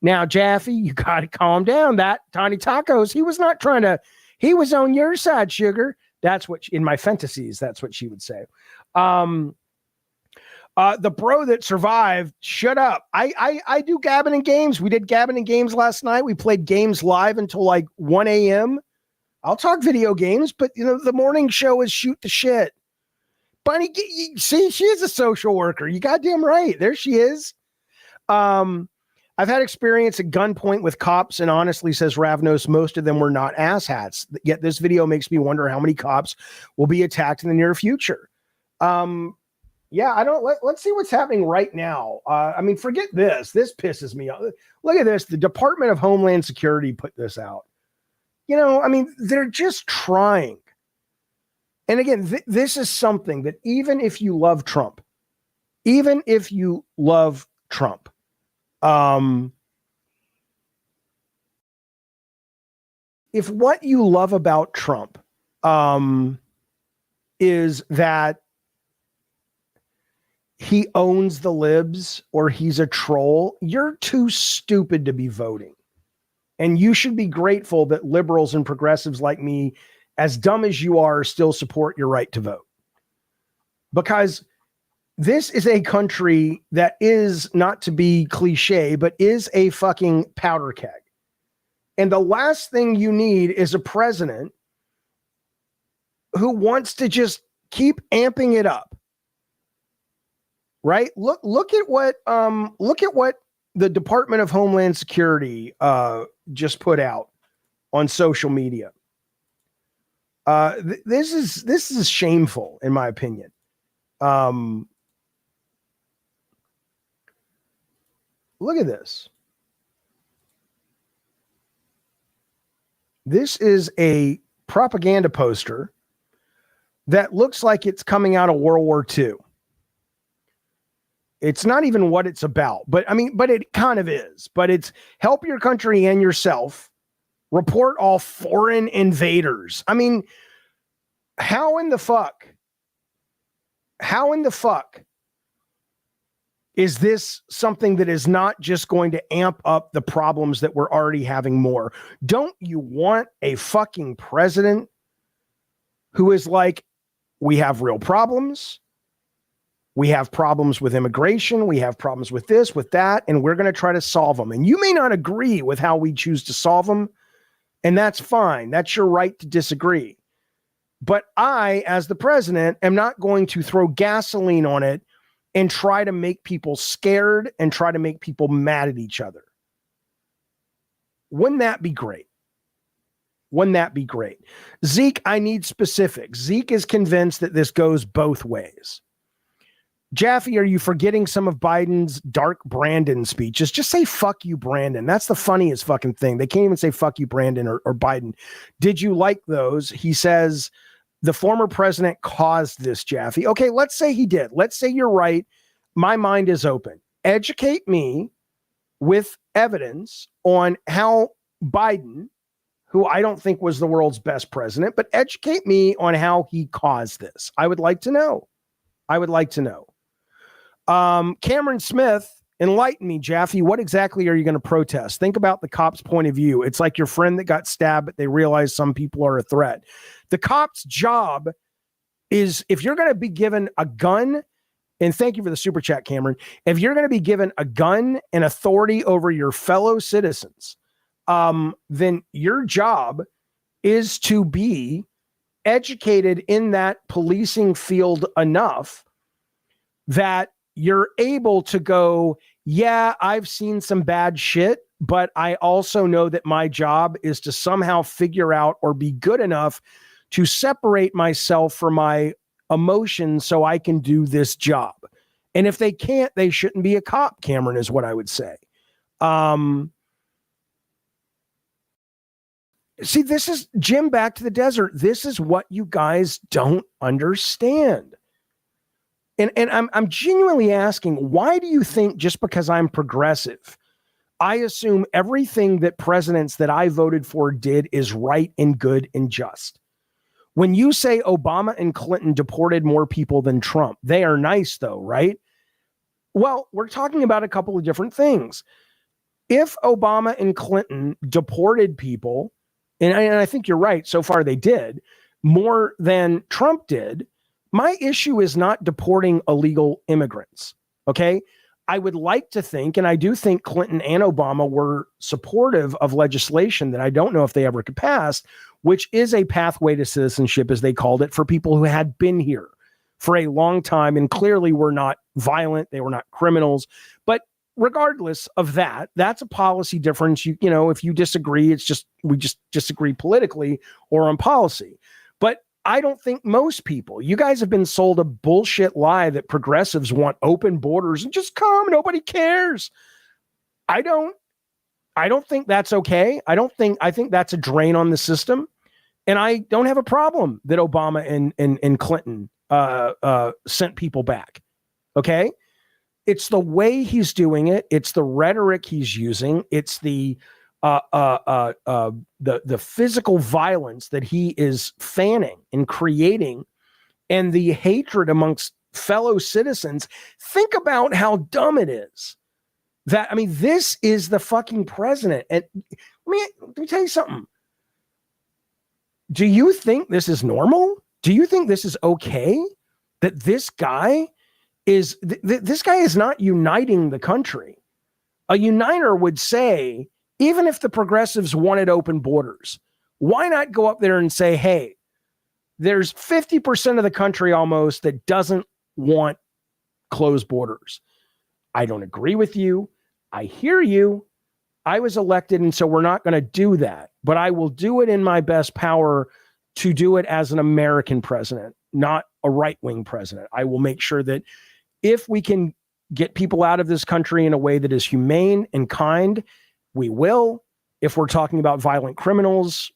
Speaker 3: you got to calm down. That Tiny Tacos, he was on your side, sugar. That's what, in my fantasies, that's what she would say. The bro that survived, shut up. I do Gabbin' and Games. We did Gabbin' and Games last night. We played games live until like 1 a.m. I'll talk video games, but the morning show is shoot the shit. Bunny, see, she is a social worker. You goddamn right. There she is. I've had experience at gunpoint with cops, and honestly, says Ravnos, most of them were not asshats. Yet this video makes me wonder how many cops will be attacked in the near future. Yeah, I don't. Let's see what's happening right now. I mean, forget this. This pisses me off. Look at this. The Department of Homeland Security put this out. I mean, they're just trying. And again, this is something that even if you love Trump, if what you love about Trump is that he owns the libs or he's a troll, you're too stupid to be voting. And you should be grateful that liberals and progressives like me, as dumb as you are, still support your right to vote. Because this is a country that is, not to be cliche, but is a fucking powder keg. And the last thing you need is a president who wants to just keep amping it up. Right? Look at what the Department of Homeland Security just put out on social media. This is shameful, in my opinion. Look at this. This is a propaganda poster that looks like it's coming out of World War II. It's not even what it's about, but it kind of is. But it's help your country and yourself. Report all foreign invaders. I mean, how in the fuck is this something that is not just going to amp up the problems that we're already having more? Don't you want a fucking president who is like, we have real problems. We have problems with immigration. We have problems with this, with that, and we're going to try to solve them. And you may not agree with how we choose to solve them, and that's fine. That's your right to disagree. But I, as the president, am not going to throw gasoline on it and try to make people scared and try to make people mad at each other. Wouldn't that be great? Wouldn't that be great? Zeke, I need specifics. Zeke is convinced that this goes both ways. Jaffe, are you forgetting some of Biden's dark Brandon speeches? Just say, fuck you, Brandon. That's the funniest fucking thing. They can't even say, fuck you, Brandon or Biden. Did you like those? He says, the former president caused this, Jaffe. Okay, let's say he did. Let's say you're right. My mind is open. Educate me with evidence on how Biden, who I don't think was the world's best president, but educate me on how he caused this. I would like to know. Cameron Smith, enlighten me, Jaffe. What exactly are you going to protest? Think about the cop's point of view. It's like your friend that got stabbed, but they realize some people are a threat. The cop's job is, if you're going to be given a gun, and thank you for the super chat, Cameron. If you're going to be given a gun and authority over your fellow citizens, then your job is to be educated in that policing field enough that you're able to go, yeah, I've seen some bad shit, but I also know that my job is to somehow figure out or be good enough to separate myself from my emotions so I can do this job. And if they can't, they shouldn't be a cop, Cameron, is what I would say. See, this is Jim Back to the Desert. This is what you guys don't understand. And I'm genuinely asking, why do you think just because I'm progressive, I assume everything that presidents that I voted for did is right and good and just? When you say Obama and Clinton deported more people than Trump, they are nice though, right? Well, we're talking about a couple of different things. If Obama and Clinton deported people, and I think you're right, so far they did, more than Trump did, My issue is not deporting illegal immigrants. Okay. I would like to think, and I do think Clinton and Obama were supportive of legislation that I don't know if they ever could pass, which is a pathway to citizenship, as they called it, for people who had been here for a long time and clearly were not violent. They were not criminals. But regardless of that, that's a policy difference. You know, if you disagree, it's just, we just disagree politically or on policy. But I don't think most people, you guys have been sold a bullshit lie that progressives want open borders and just come, nobody cares. I don't think that's okay. I think that's a drain on the system. And I don't have a problem that Obama and Clinton sent people back. Okay. It's the way he's doing it. It's the rhetoric he's using. It's the physical violence that he is fanning and creating, and the hatred amongst fellow citizens. Think about how dumb it is. That, I mean, this is the fucking president. And let me tell you something. Do you think this is normal? Do you think this is okay? That this guy is this guy is not uniting the country. A uniter would say, even if the progressives wanted open borders, why not go up there and say, hey, there's 50% of the country almost that doesn't want closed borders. I don't agree with you. I hear you. I was elected, and so we're not going to do that. But I will do it in my best power to do it as an American president, not a right-wing president. I will make sure that if we can get people out of this country in a way that is humane and kind, we will. If we're talking about violent criminals,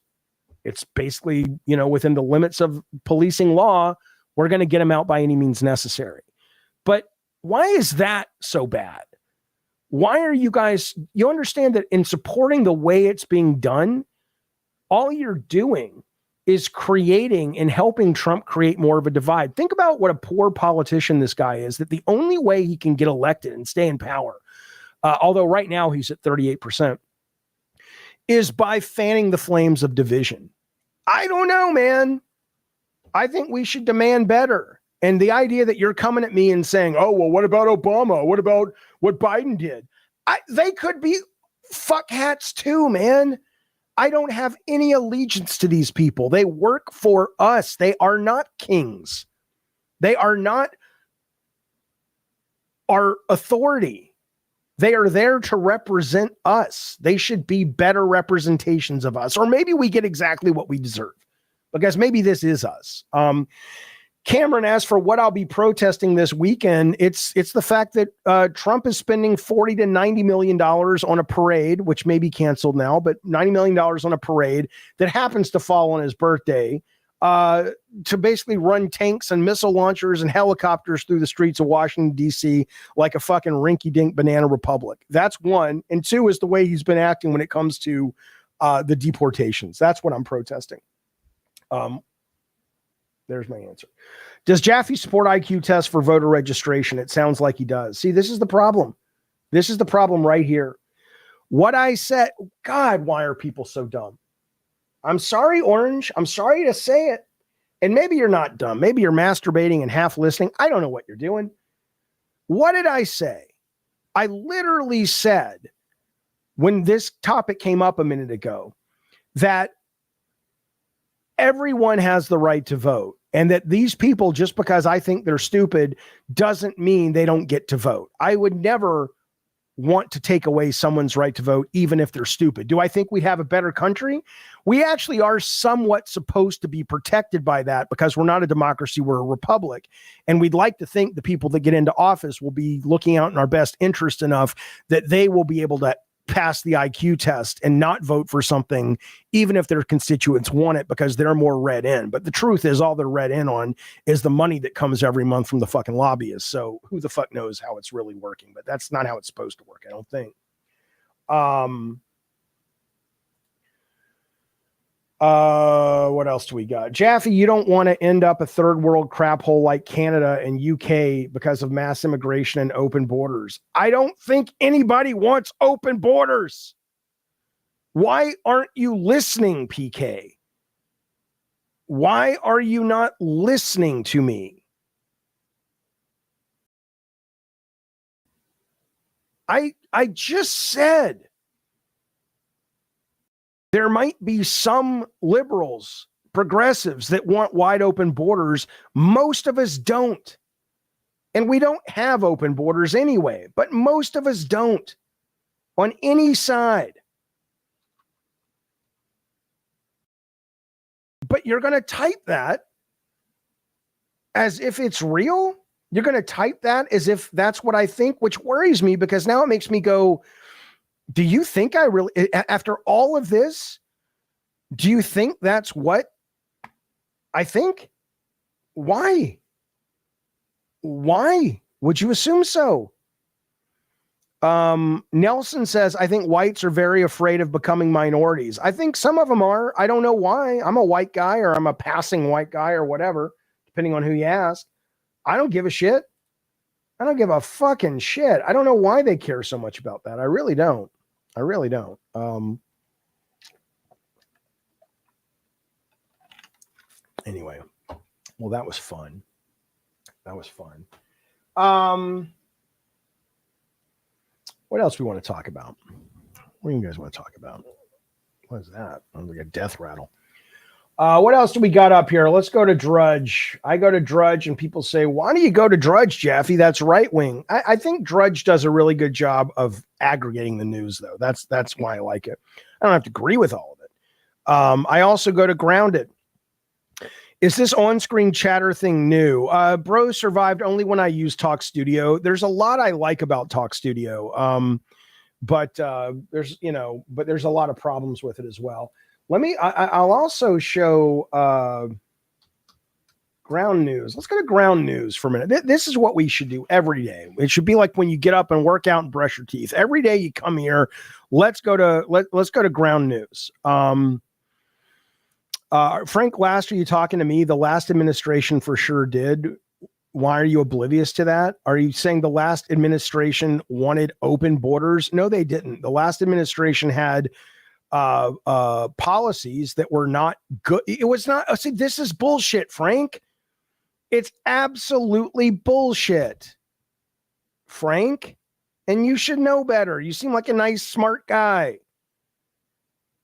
Speaker 3: it's basically, you know, within the limits of policing law, we're going to get them out by any means necessary. But why is that so bad? Why are you guys, you understand that in supporting the way it's being done, all you're doing is creating and helping Trump create more of a divide. Think about what a poor politician this guy is, that the only way he can get elected and stay in power, although right now he's at 38%, is by fanning the flames of division. I don't know, man. I think we should demand better. And the idea that you're coming at me and saying, oh, well, what about Obama? What about what Biden did? They could be fuckhats too, man. I don't have any allegiance to these people. They work for us. They are not kings. They are not our authority. They are there to represent us. They should be better representations of us. Or maybe we get exactly what we deserve, because maybe this is us. Cameron asked for what I'll be protesting this weekend. It's the fact that Trump is spending $40 to $90 million on a parade, which may be canceled now, but $90 million on a parade that happens to fall on his birthday, to basically run tanks and missile launchers and helicopters through the streets of Washington, D.C. like a fucking rinky-dink banana republic. That's one. And two is the way he's been acting when it comes to the deportations. That's what I'm protesting. There's my answer. Does Jaffe support IQ tests for voter registration? It sounds like he does. See, this is the problem. This is the problem right here. What I said, God, why are people so dumb? I'm sorry, Orange. I'm sorry to say it. And maybe you're not dumb. Maybe you're masturbating and half listening. I don't know what you're doing. What did I say? I literally said, when this topic came up a minute ago, that everyone has the right to vote, and that these people, just because I think they're stupid, doesn't mean they don't get to vote. I would never want to take away someone's right to vote, even if they're stupid. Do I think we have a better country? We actually are somewhat supposed to be protected by that, because we're not a democracy, we're a republic. And we'd like to think the people that get into office will be looking out in our best interest enough that they will be able to pass the IQ test and not vote for something, even if their constituents want it, because they're more read in. But the truth is, all they're read in on is the money that comes every month from the fucking lobbyists. So who the fuck knows how it's really working? But that's not how it's supposed to work, I don't think. What else do we got? Jaffe, you don't want to end up a third world crap hole like Canada and UK because of mass immigration and open borders. I don't think anybody wants open borders. Why aren't you listening, PK? Why are you not listening to me? I just said there might be some liberals, progressives that want wide open borders. Most of us don't. And we don't have open borders anyway, but most of us don't on any side. But you're going to type that as if it's real. You're going to type that as if that's what I think, which worries me because now it makes me go, do you think I really, after all of this, do you think that's what I think? Why? Why would you assume so? Nelson says, I think whites are very afraid of becoming minorities. I think some of them are. I don't know why. I'm a white guy or I'm a passing white guy or whatever, depending on who you ask. I don't give a shit. I don't give a fucking shit. I don't know why they care so much about that. I really don't. I really don't. Anyway, well, that was fun. That was fun. What else do we want to talk about? What do you guys want to talk about? What is that? Sounds like a death rattle. What else do we got up here? Let's go to Drudge. I go to Drudge and people say, why do you go to Drudge, Jeffy? That's right wing. I think Drudge does a really good job of aggregating the news, though. That's why I like it. I don't have to agree with all of it. I also go to Grounded. Is this on-screen chatter thing new? Bro survived only when I use Talk Studio. There's a lot I like about Talk Studio, but there's a lot of problems with it as well. I'll also show Ground News. Let's go to Ground News for a minute. This is what we should do every day. It should be like when you get up and work out and brush your teeth. Every day you come here. Let's go to Ground News. Frank, last are you talking to me? The last administration for sure did. Why are you oblivious to that? Are you saying the last administration wanted open borders? No, they didn't. The last administration had policies that were not good. It was not. See, this is bullshit, Frank. It's absolutely bullshit, Frank. And you should know better. You seem like a nice, smart guy.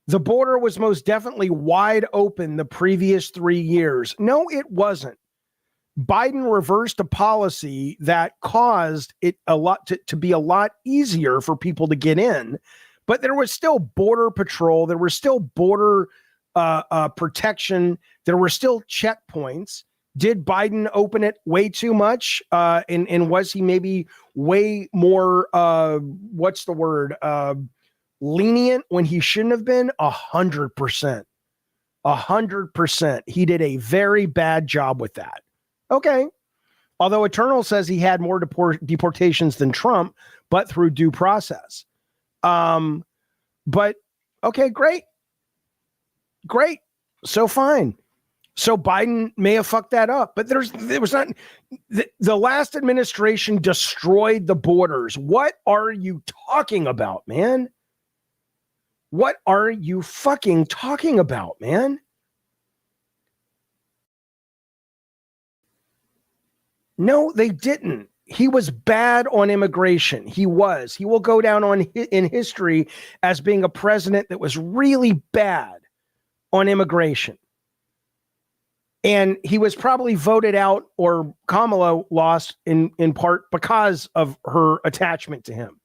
Speaker 3: The border was most definitely wide open the previous 3 years. No, it wasn't. Biden reversed a policy that caused it a lot to be a lot easier for people to get in, but there was still border patrol. There was still border protection. There were still checkpoints. Did Biden open it way too much? And was he maybe way more, what's the word? Lenient when he shouldn't have been? 100%. 100%. He did a very bad job with that. Okay. Although Eternal says he had more deportations than Trump, but through due process. But okay, great. Great. So fine. So Biden may have fucked that up, but there was not. The last administration destroyed the borders. What are you talking about, man? What are you fucking talking about, man? No, they didn't. He was bad on immigration. He was. He will go down in history as being a president that was really bad on immigration. And he was probably voted out, or Kamala lost in part because of her attachment to him.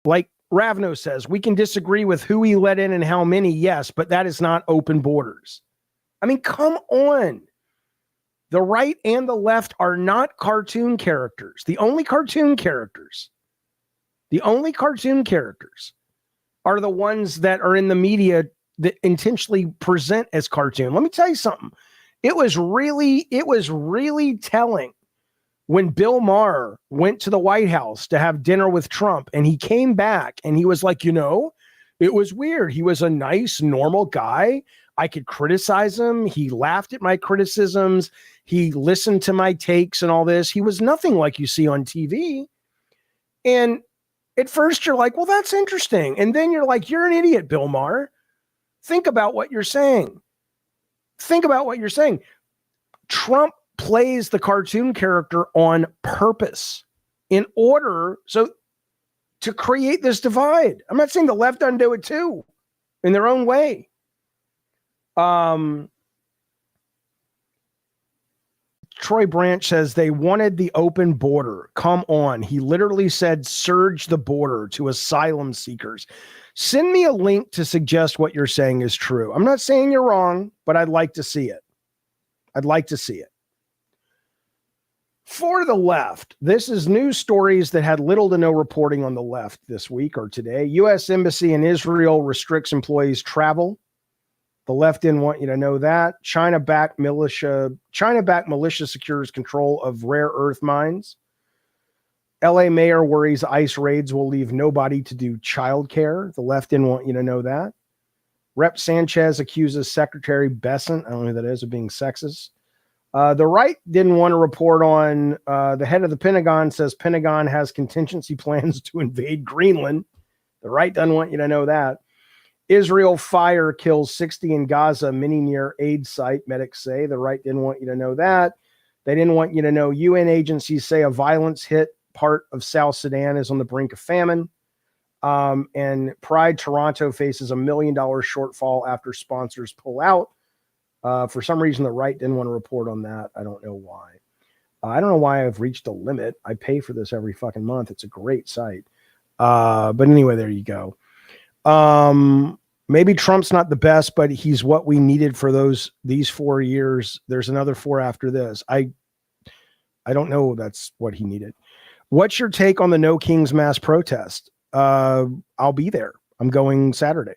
Speaker 3: Like Ravno says, we can disagree with who he let in and how many, yes, but that is not open borders. I mean, come on. The right and the left are not cartoon characters. The only cartoon characters are the ones that are in the media that intentionally present as cartoon. Let me tell you something. It was really telling when Bill Maher went to the White House to have dinner with Trump, and he came back and he was like, it was weird. He was a nice, normal guy. I could criticize him. He laughed at my criticisms. He listened to my takes and all this. He was nothing like you see on TV. And at first you're like, well, that's interesting. And then you're like, you're an idiot, Bill Maher. Think about what you're saying. Trump plays the cartoon character on purpose, in order to create this divide. I'm not saying the left doesn't do it too in their own way. Troy Branch says they wanted the open border. Come on. He literally said, surge the border to asylum seekers. Send me a link to suggest what you're saying is true. I'm not saying you're wrong, but I'd like to see it. I'd like to see it. For the left, this is news stories that had little to no reporting on the left this week or today. U.S. Embassy in Israel restricts employees' travel. The left didn't want you to know that. China-backed militia secures control of rare earth mines. LA mayor worries ICE raids will leave nobody to do childcare. The left didn't want you to know that. Rep Sanchez accuses Secretary Bessent, I don't know who that is, of being sexist. The right didn't want to report on the head of the Pentagon says Pentagon has contingency plans to invade Greenland. The right doesn't want you to know that. Israel fire kills 60 in Gaza, many near aid site, medics say. The right didn't want you to know that. They didn't want you to know UN agencies say a violence hit part of South Sudan is on the brink of famine. And Pride Toronto faces $1 million shortfall after sponsors pull out. For some reason, the right didn't want to report on that. I don't know why. I don't know why I've reached a limit. I pay for this every fucking month. It's a great site. But anyway, there you go. Maybe Trump's not the best, but he's what we needed for these 4 years. There's another 4 after this. I don't know. That's what he needed. What's your take on the No Kings mass protest? I'll be there. I'm going Saturday.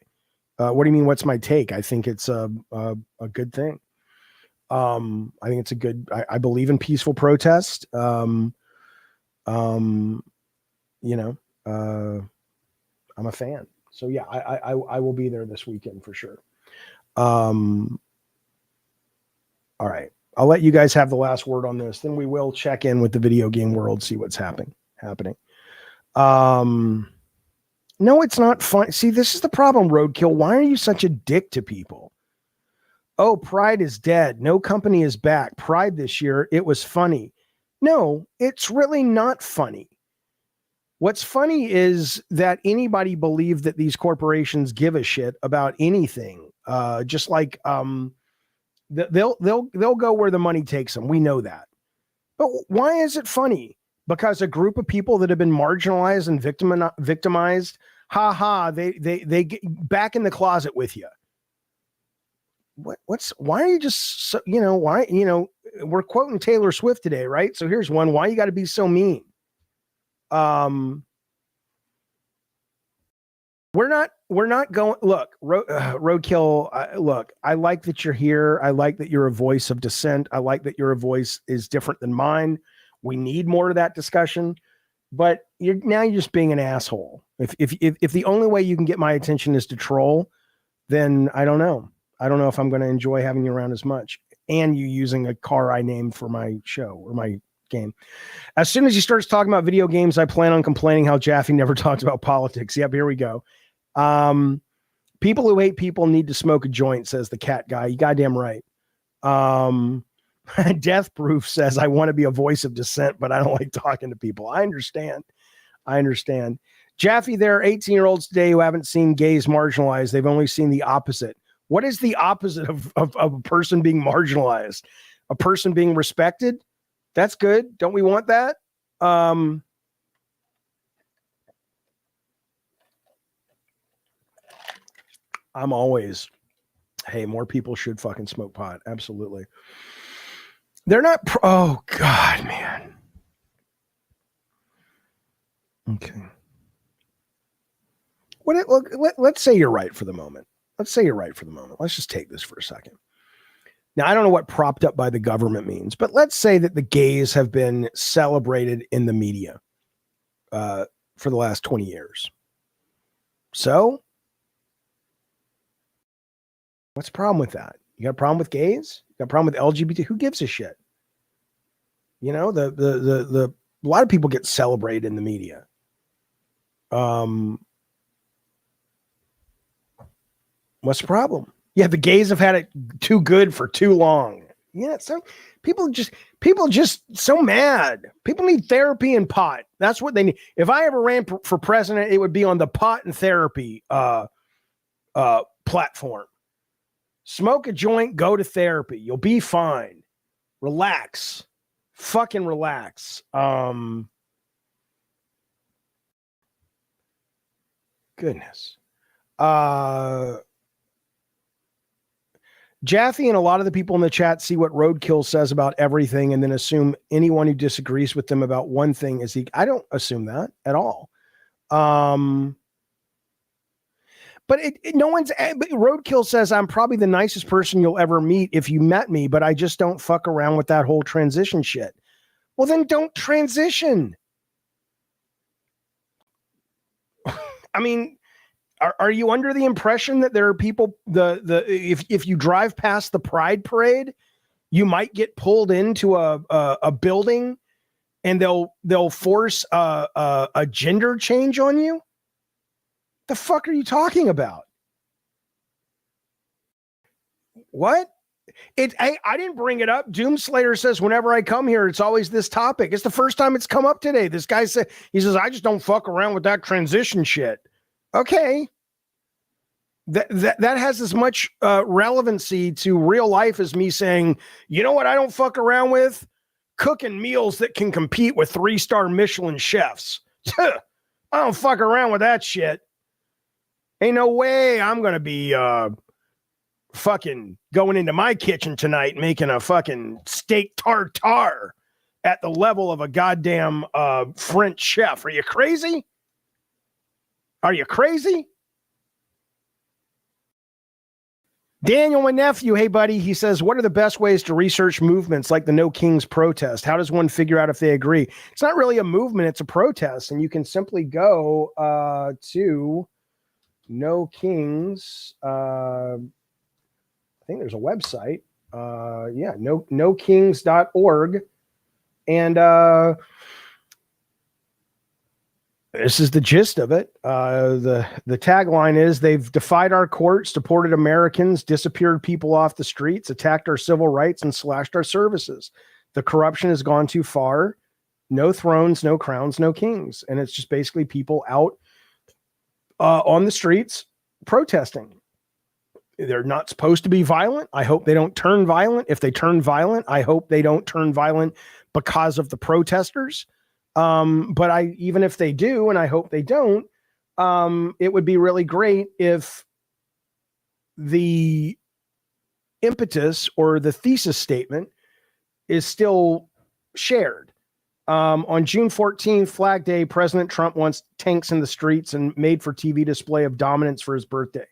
Speaker 3: What do you mean? What's my take? I think it's a good thing. I think it's a good, I believe in peaceful protest. I'm a fan. So yeah, I will be there this weekend for sure. All right. I'll let you guys have the last word on this. Then we will check in with the video game world, see what's happening. No, it's not fun. See, this is the problem, Roadkill. Why are you such a dick to people? Oh, Pride is dead. No company is back. Pride this year, it was funny. No, it's really not funny. What's funny is that anybody believed that these corporations give a shit about anything. Just like they'll go where the money takes them. We know that. But why is it funny? Because a group of people that have been marginalized and victimized, they get back in the closet with you. Why are you just so, we're quoting Taylor Swift today, right? So here's one. Why you got to be so mean? We're not going, look, Roadkill, look, I like that you're here. I like that you're a voice of dissent. I like that your voice is different than mine. We need more of that discussion, but you're just being an asshole. If the only way you can get my attention is to troll, then I don't know. I don't know if I'm going to enjoy having you around as much and you using a car I named for my show or my game. As soon as he starts talking about video games, I plan on complaining how Jaffe never talks about politics. Yep, here we go. People who hate people need to smoke a joint, says the cat guy. You goddamn right. Death Proof says, I want to be a voice of dissent, but I don't like talking to people. I understand. Jaffe, there are 18-year-olds today who haven't seen gays marginalized. They've only seen the opposite. What is the opposite of a person being marginalized? A person being respected? That's good. Don't we want that? I'm always, hey, more people should fucking smoke pot. Absolutely. They're not, oh God, man. Okay. Let's say you're right for the moment. Let's just take this for a second. Now, I don't know what propped up by the government means, but let's say that the gays have been celebrated in the media for the last 20 years. So, what's the problem with that? You got a problem with gays? You got a problem with LGBT? Who gives a shit? You know, a lot of people get celebrated in the media. What's the problem? Yeah, the gays have had it too good for too long. Yeah, so people just so mad. People need therapy and pot. That's what they need. If I ever ran for president, it would be on the pot and therapy platform. Smoke a joint, go to therapy. You'll be fine. Relax. Fucking relax. Goodness. Jaffe and a lot of the people in the chat see what Roadkill says about everything and then assume anyone who disagrees with them about one thing is I don't assume that at all. But no one's. But Roadkill says I'm probably the nicest person you'll ever meet if you met me, but I just don't fuck around with that whole transition shit. Well, then don't transition. I mean, are you under the impression that there are people if you drive past the Pride Parade, you might get pulled into a building and they'll force a gender change on you? The fuck are you talking about? What? I didn't bring it up. Doomslayer says whenever I come here, it's always this topic. It's the first time it's come up today. This guy says I just don't fuck around with that transition shit. Okay. That has as much relevancy to real life as me saying, you know what I don't fuck around with? Cooking meals that can compete with 3-star Michelin chefs. I don't fuck around with that shit. Ain't no way I'm going to be fucking going into my kitchen tonight making a fucking steak tartare at the level of a goddamn French chef. Are you crazy? Are you crazy? Daniel, my nephew, hey, buddy, he says, what are the best ways to research movements like the No Kings protest? How does one figure out if they agree? It's not really a movement, it's a protest, and you can simply go to No Kings. I think there's a website. nokings.org. And this is the gist of it. The tagline is they've defied our courts, deported Americans, disappeared people off the streets, attacked our civil rights, and slashed our services. The corruption has gone too far. No thrones, no crowns, no kings. And it's just basically people out on the streets protesting. They're not supposed to be violent. I hope they don't turn violent. If they turn violent, I hope they don't turn violent because of the protesters. But even if they do, and I hope they don't, it would be really great if the impetus or the thesis statement is still shared. On June 14th, Flag Day, President Trump wants tanks in the streets and made for TV display of dominance for his birthday.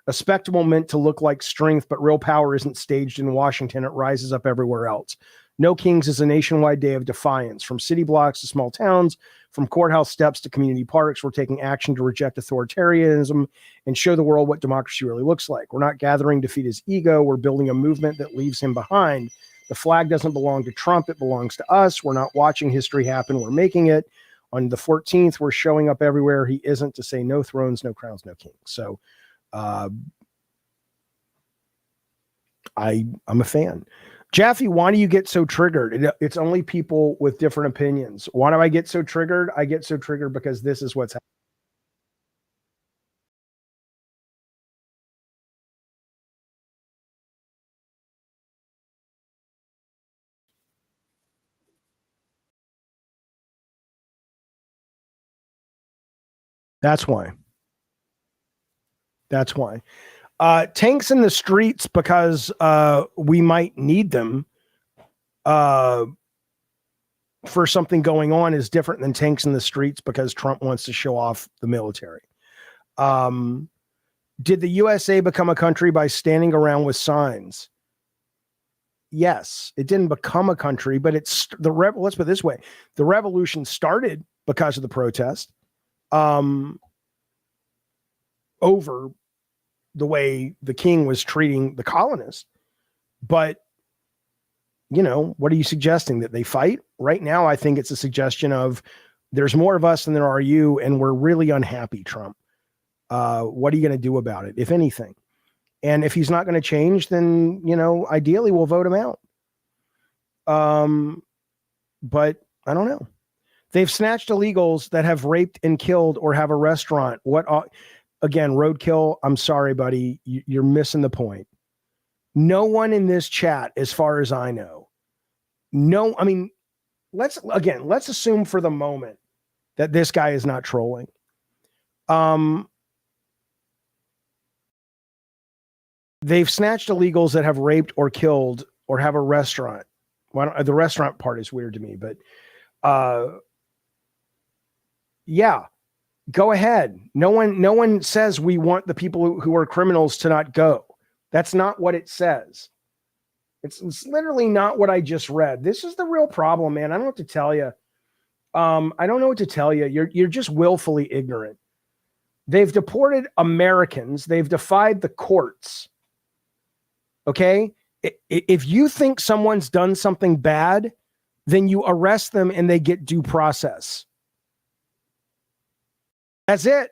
Speaker 3: A spectacle meant to look like strength, but real power isn't staged in Washington. It rises up everywhere else. No Kings is a nationwide day of defiance. From city blocks to small towns, from courthouse steps to community parks, we're taking action to reject authoritarianism and show the world what democracy really looks like. We're not gathering to feed his ego. We're building a movement that leaves him behind. The flag doesn't belong to Trump. It belongs to us. We're not watching history happen. We're making it. On the 14th, we're showing up everywhere he isn't to say no thrones, no crowns, no kings. So I'm a fan. Jaffe, why do you get so triggered? It's only people with different opinions. Why do I get so triggered? I get so triggered because this is what's happening. That's why. That's why. Tanks in the streets because we might need them for something going on is different than tanks in the streets because Trump wants to show off the military. Did the USA become a country by standing around with signs? Yes, it didn't become a country, but let's put it this way. The revolution started because of the protest over the way the king was treating the colonists. But, you know, what are you suggesting? That they fight? Right now, I think it's a suggestion of there's more of us than there are you, and we're really unhappy, Trump. What are you going to do about it, if anything? And if he's not going to change, then, you know, ideally we'll vote him out. But I don't know. They've snatched illegals that have raped and killed or have a restaurant. Again, roadkill, I'm sorry, buddy. You're missing the point. No one in this chat, as far as I know. No, I mean, let's assume for the moment that this guy is not trolling. They've snatched illegals that have raped or killed or have a restaurant. The restaurant part is weird to me, but yeah, go ahead. No one says we want the people who are criminals to not go. That's not what it says. It's literally not what I just read. This is the real problem, man. I don't know what to tell you. I don't know what to tell you. You're just willfully ignorant. They've deported Americans. They've defied the courts. Okay? If you think someone's done something bad, then you arrest them and they get due process. That's it.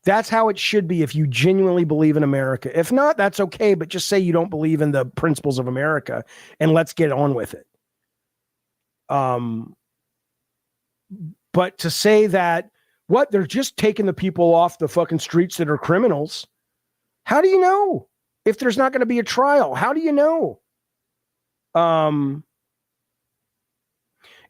Speaker 3: That's how it should be if you genuinely believe in America. If not, that's okay, but just say you don't believe in the principles of America and let's get on with it. But to say that, they're just taking the people off the fucking streets that are criminals. How do you know if there's not going to be a trial? How do you know?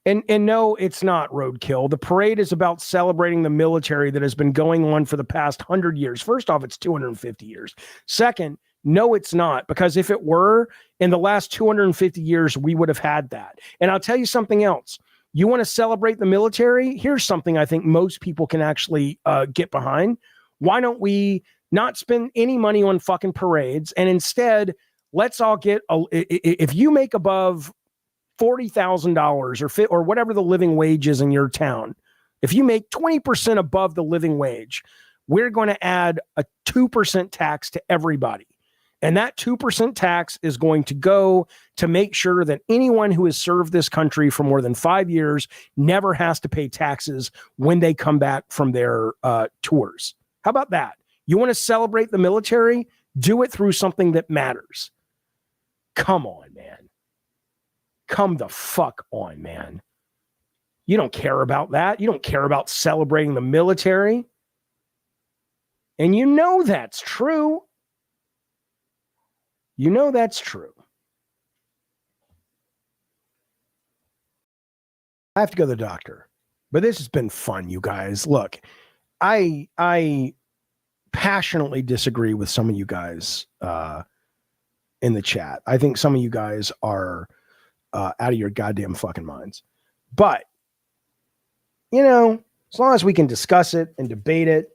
Speaker 3: And no, it's not roadkill. The parade is about celebrating the military that has been going on for the past 100 years. First off, it's 250 years. Second, no, it's not, because if it were, in the last 250 years, we would have had that. And I'll tell you something else. You want to celebrate the military? Here's something I think most people can actually get behind. Why don't we not spend any money on fucking parades, and instead, let's all get if you make above $40,000 or whatever the living wage is in your town, if you make 20% above the living wage, we're going to add a 2% tax to everybody. And that 2% tax is going to go to make sure that anyone who has served this country for more than 5 years never has to pay taxes when they come back from their tours. How about that? You want to celebrate the military? Do it through something that matters. Come on, man. Come the fuck on, man. You don't care about that. You don't care about celebrating the military. And you know that's true. You know that's true. I have to go to the doctor. But this has been fun, you guys. Look, I passionately disagree with some of you guys in the chat. I think some of you guys are out of your goddamn fucking minds. But, you know, as long as we can discuss it and debate it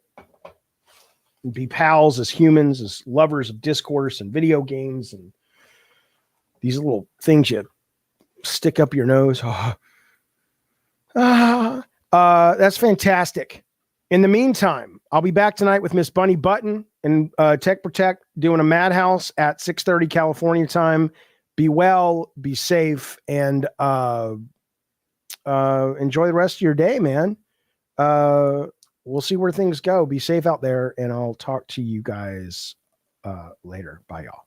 Speaker 3: and be pals as humans, as lovers of discourse and video games and these little things you stick up your nose. That's fantastic. In the meantime, I'll be back tonight with Miss Bunny Button and Tech Protect doing a Madhouse at 6:30 California time. Be well, be safe, and enjoy the rest of your day, man. We'll see where things go. Be safe out there, and I'll talk to you guys later. Bye, y'all.